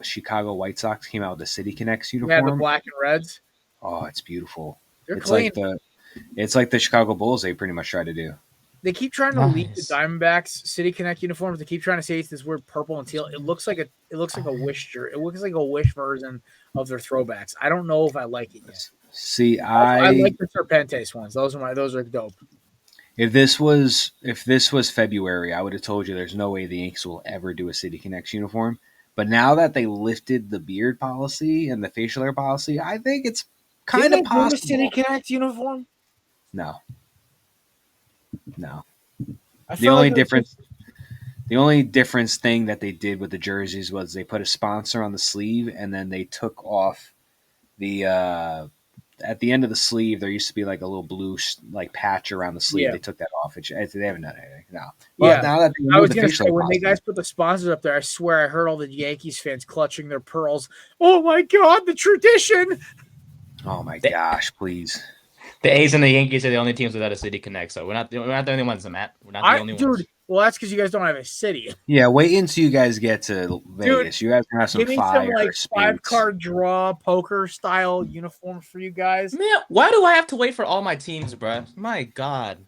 Chicago White Sox came out with the City Connects uniform. Yeah, the black and reds. Oh, it's beautiful. They're it's clean. It's like the Chicago Bulls. They pretty much try to do. They keep trying to leak the Diamondbacks City Connect uniforms. They keep trying to say it's this weird purple and teal. It looks like a wish shirt. It looks like a wish version of their throwbacks. I don't know if I like it yet. See, I like the Serpentes ones. Those are dope. If this was February, I would have told you there's no way the Yankees will ever do a City Connects uniform. But now that they lifted the beard policy and the facial hair policy, I think it's kind of possible. A City Connect uniform? No. The only difference thing that they did with the jerseys was they put a sponsor on the sleeve, and then they took off the at the end of the sleeve. There used to be like a little blue patch around the sleeve. Yeah. They took that off. They haven't done anything. No. But now that I was going to say, when they guys put the sponsors up there, I swear I heard all the Yankees fans clutching their pearls. Oh my God, the tradition! Oh my gosh, please. The A's and the Yankees are the only teams without a City Connect, so we're not the only ones, Matt. We're not the only ones. Dude, well, that's because you guys don't have a city. Yeah, wait until you guys get to Vegas. You guys can have some fire. Give me some 5-card draw poker style uniforms for you guys. Man, why do I have to wait for all my teams, bro? My God.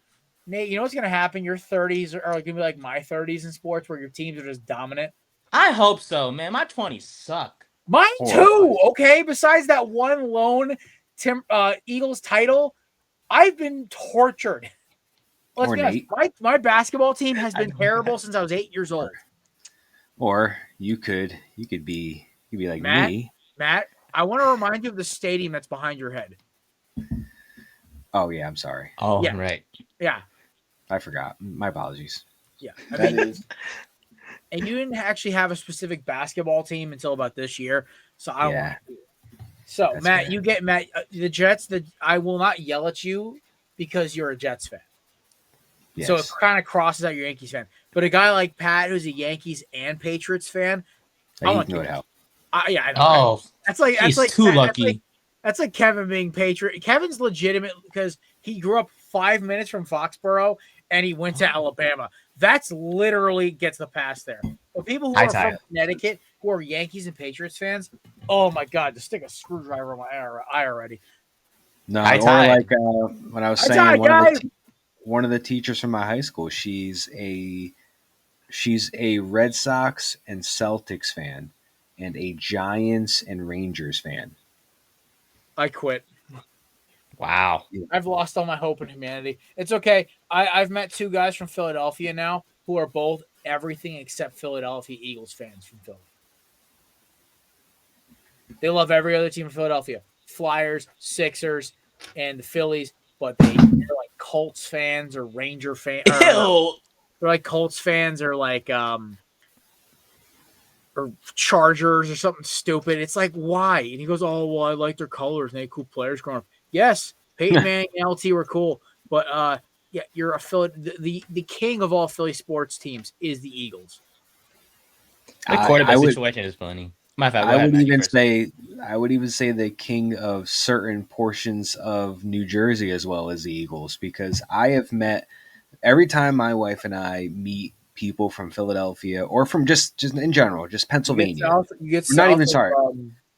Nate, you know what's gonna happen? Your 30s are gonna be like my 30s in sports, where your teams are just dominant. I hope so, man. My 20s suck. Mine Or- too. Okay. Besides that one lone Eagles title, I've been tortured. Let's Or be honest. Nate. My basketball team has been terrible since I was 8 years old. Or you could be like Matt, me. Matt, I want to remind you of the stadium that's behind your head. Oh yeah, I'm sorry. Oh, Yeah. right. Yeah. I forgot. My apologies. Yeah. That is And you didn't actually have a specific basketball team until about this year. So I don't want to. So That's Matt, fair. you get the Jets. I will not yell at you because you're a Jets fan. Yes. So it kind of crosses out your Yankees fan. But a guy like Pat, who's a Yankees and Patriots fan, I He want can go to to hell. yeah, I know. Oh, That's like too lucky. That's like Kevin being Patriot. Kevin's legitimate because he grew up 5 minutes from Foxborough and he went to Alabama. That's literally gets the pass there. But people who are from Connecticut who are Yankees and Patriots fans, oh my God, to stick a screwdriver in my eye already. No, I or tied. like when I was saying, one of the teachers from my high school, she's a Red Sox and Celtics fan and a Giants and Rangers fan. I quit. Wow. I've lost all my hope in humanity. It's okay. I've met two guys from Philadelphia now who are both everything except Philadelphia Eagles fans from Philly. They love every other team in Philadelphia. Flyers, Sixers, and the Phillies, but they're like Colts fans or Ranger fans. They're like Colts fans or like or Chargers or something stupid. It's like, why? And he goes, oh, well, I like their colors and they had cool players growing up. Yes, Peyton Manning and LT were cool, but yeah, you're a Philly. The king of all Philly sports teams is the Eagles. The quarterback situation is funny. I would even say the king of certain portions of New Jersey as well as the Eagles, because I have met every time my wife and I meet people from Philadelphia or from just in general, just Pennsylvania. You get not even sorry,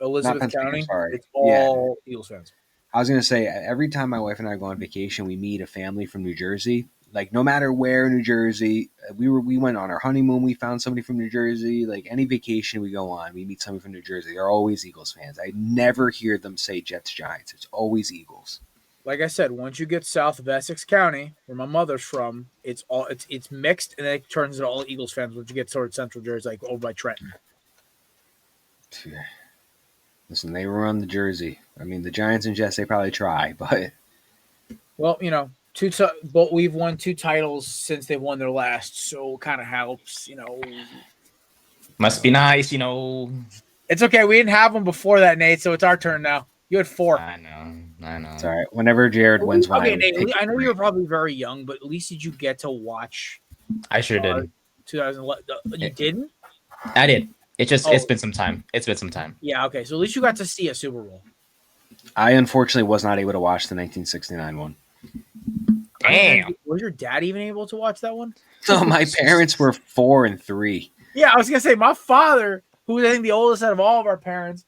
Elizabeth County. Sorry. It's all Eagles fans. I was gonna say every time my wife and I go on vacation, we meet a family from New Jersey. Like no matter where in New Jersey, we went on our honeymoon. We found somebody from New Jersey. Like any vacation we go on, we meet somebody from New Jersey. They're always Eagles fans. I never hear them say Jets Giants. It's always Eagles. Like I said, once you get south of Essex County, where my mother's from, it's mixed, and then it turns into all Eagles fans. Once you get towards Central Jersey, like over by Trenton. Listen, they run the Jersey. I mean, the Giants and Jets, they probably try, but well, you know, but we've won 2 titles since they won their last, so it kind of helps, you know. Must be nice, you know. It's okay. We didn't have them before that, Nate, so it's our turn now. You had 4. I know. It's all right. Whenever Jared wins one, okay, Nate, I know you were probably very young, but at least did you get to watch? I sure did. 2011. You didn't? I did. It's been some time. It's been some time. Yeah. Okay. So at least you got to see a Super Bowl. I unfortunately was not able to watch the 1969 one. Damn. Was your dad even able to watch that one? So my parents were 4 and 3. Yeah, I was gonna say my father, who was I think the oldest out of all of our parents,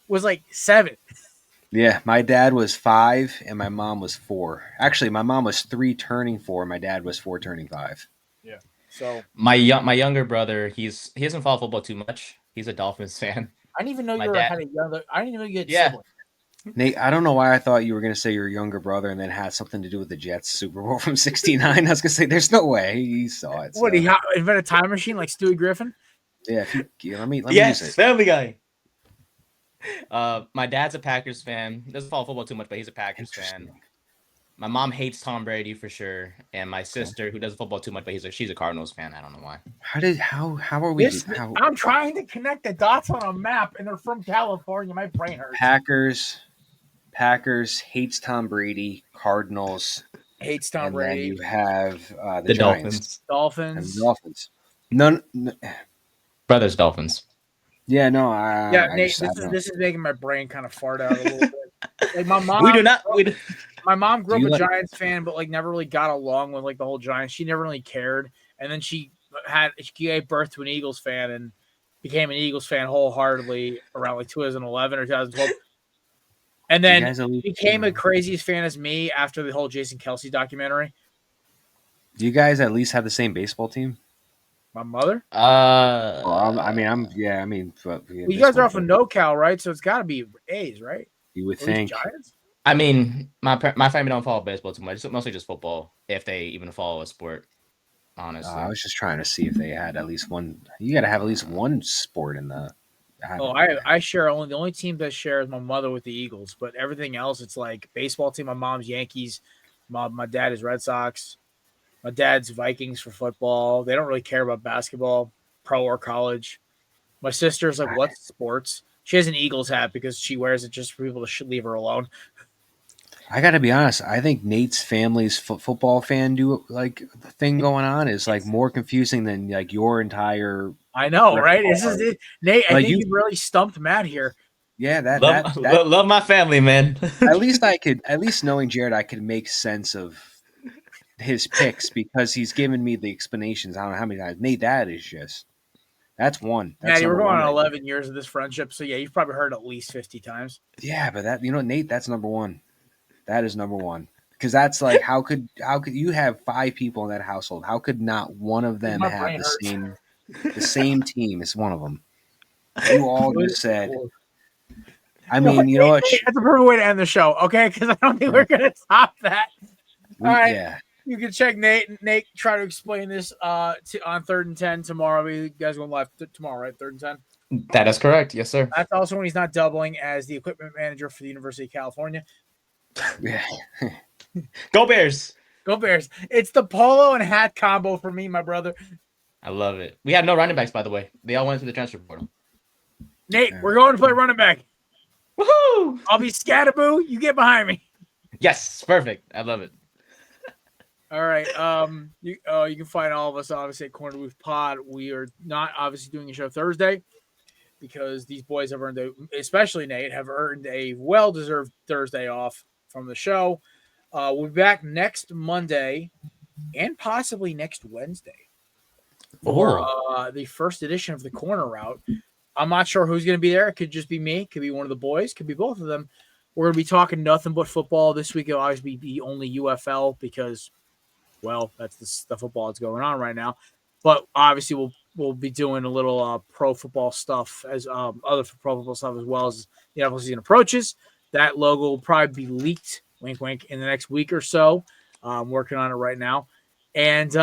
was like 7. Yeah, my dad was 5 and my mom was 4. Actually, my mom was 3 turning 4. My dad was 4 turning 5. Yeah. So my younger brother, he doesn't follow football too much. He's a Dolphins fan. I didn't even know had a younger. I didn't even know you had siblings. Nate, I don't know why I thought you were going to say your younger brother and then had something to do with the Jets Super Bowl from '69. I was going to say, there's no way he saw it. What, he invented a time machine like Stewie Griffin? Yeah, let me use it. Family Guy. My dad's a Packers fan. He doesn't follow football too much, but he's a Packers fan. My mom hates Tom Brady for sure, and my sister, who doesn't football too much, but she's a Cardinals fan. I don't know why. How are we? I'm trying to connect the dots on a map, and they're from California. My brain hurts. Packers hates Tom Brady. Cardinals hates Tom Brady. Then you have the Giants. Dolphins. None. Brothers Dolphins. Yeah, no. Nate, this is making my brain kind of fart out a little bit. Like my mom, my mom grew up a Giants fan, but like never really got along with like the whole Giants. She never really cared, and then she gave birth to an Eagles fan and became an Eagles fan wholeheartedly around like 2011 or 2012. And then became a crazy as fan as me after the whole Jason Kelce documentary. Do you guys at least have the same baseball team? My mother. Well, but Well, you guys are off of NoCal, right? So it's got to be A's, right? You would At least think. Giants. I mean, my family don't follow baseball too much. It's mostly just football, if they even follow a sport. Honestly, I was just trying to see if they had at least one. You got to have at least one sport in the. Oh, I share the only team that shares my mother with the Eagles, but everything else it's like baseball team. My mom's Yankees, my dad is Red Sox, my dad's Vikings for football. They don't really care about basketball, pro or college. My sister's like, "What's sports?" She has an Eagles hat because she wears it just for people to leave her alone. I got to be honest. I think Nate's family's football fan thing going on is like more confusing than like your entire. I know, right? This is it. Nate. I Like think you really stumped Matt here. Yeah, love my family, man. at least knowing Jared, I could make sense of his picks because he's given me the explanations. I don't know how many times. Nate, that's one. That's Maddie, we're number going one. on 11 years of this friendship, so yeah, you've probably heard at least 50 times. Yeah, but Nate, that's number one. That is number one. Because that's like how could you have 5 people in that household? How could not one of them have the same team as one of them? You all just said. I mean, you know what? That's a perfect way to end the show, okay? Because I don't think we're gonna top that. All right. Yeah. You can check Nate. Nate try to explain this on 3rd and 10 tomorrow. You guys going live tomorrow, right? 3rd and 10. That is correct. Yes, sir. That's also when he's not doubling as the equipment manager for the University of California. Yeah. Go Bears. Go Bears. It's the polo and hat combo for me, my brother. I love it. We had no running backs, by the way. They all went through the transfer portal. Nate, we're going to play running back. Woohoo! I'll be Scattaboo. You get behind me. Yes, perfect. I love it. All right. You can find all of us obviously at Corner Booth Pod. We are not obviously doing a show Thursday because these boys have earned especially Nate, have earned a well-deserved Thursday off from the show. We'll be back next Monday and possibly next Wednesday for the first edition of the Corner Route. I'm not sure who's going to be there. It could just be me. It could be one of the boys. It could be both of them. We're going to be talking nothing but football. This week it'll obviously be only UFL because, well, that's the football that's going on right now. But obviously we'll be doing a little pro football stuff as other pro football stuff as well as the NFL season approaches. That logo will probably be leaked, wink, wink, in the next week or so. I'm working on it right now. And,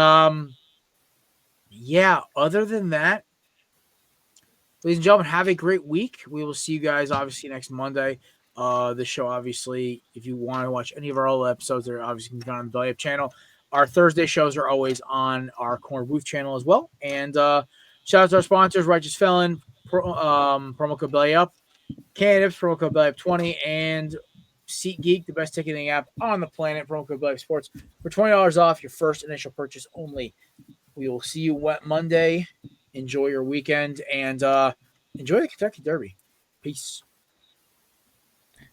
yeah, other than that, ladies and gentlemen, have a great week. We will see you guys obviously next Monday. The show, obviously, if you want to watch any of our old episodes, they're obviously can be found on the Belly Up channel. Our Thursday shows are always on our Corner Booth channel as well. And shout out to our sponsors, Righteous Felon, promo code Belly Up, Candidates, promo code Belly Up 20, and SeatGeek, the best ticketing app on the planet, promo code Belly Up Sports for $20 off your first initial purchase only. We will see you Monday. Enjoy your weekend and enjoy the Kentucky Derby. Peace.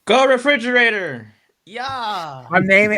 Go refrigerator. Yeah. I'm naming.